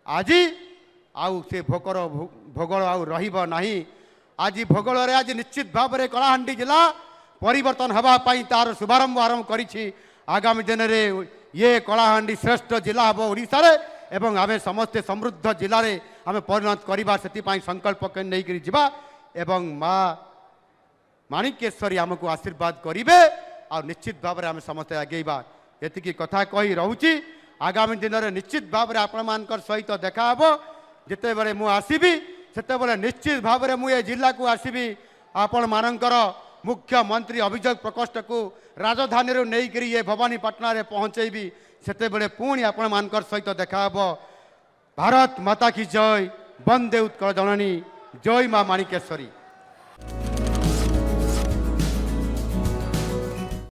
आज आउ से भोकर भोगल आउ रहिबो नाही आज भोगल रे आज निश्चित भाव में कलाहांडी जिला परिवर्तन हवा पाई तार शुभारंभ आरंभ करिछि आगामी दिन में ये कलाहांडी श्रेष्ठ जिला हम ओडिशा रे एवं आमे समस्ते समृद्ध जिले में आम परिणत करवा से संकल्प नहीं जा एवं माँ माणिकेश्वरी आमको आशीर्वाद करेंगे और निश्चित भाव में आम समस्ते आगेबा ये कथा कही रोची आगामी दिन में निश्चित भाव में आपण मान सहित देखा जिते बड़े मु आसबि से निश्चित भाव में मुझे जिला को आसबि आपण मानकर मुख्यमंत्री अभियोग प्रकोष्ठ को राजधानी नहीं करी ये भवानीपाटना रे पहुँचेबी सेते बड़े पुणी आपण मानकर सहित देखा भारत माता की जय वंदे उत्कल जननी जय माँ माणिकेश्वरी।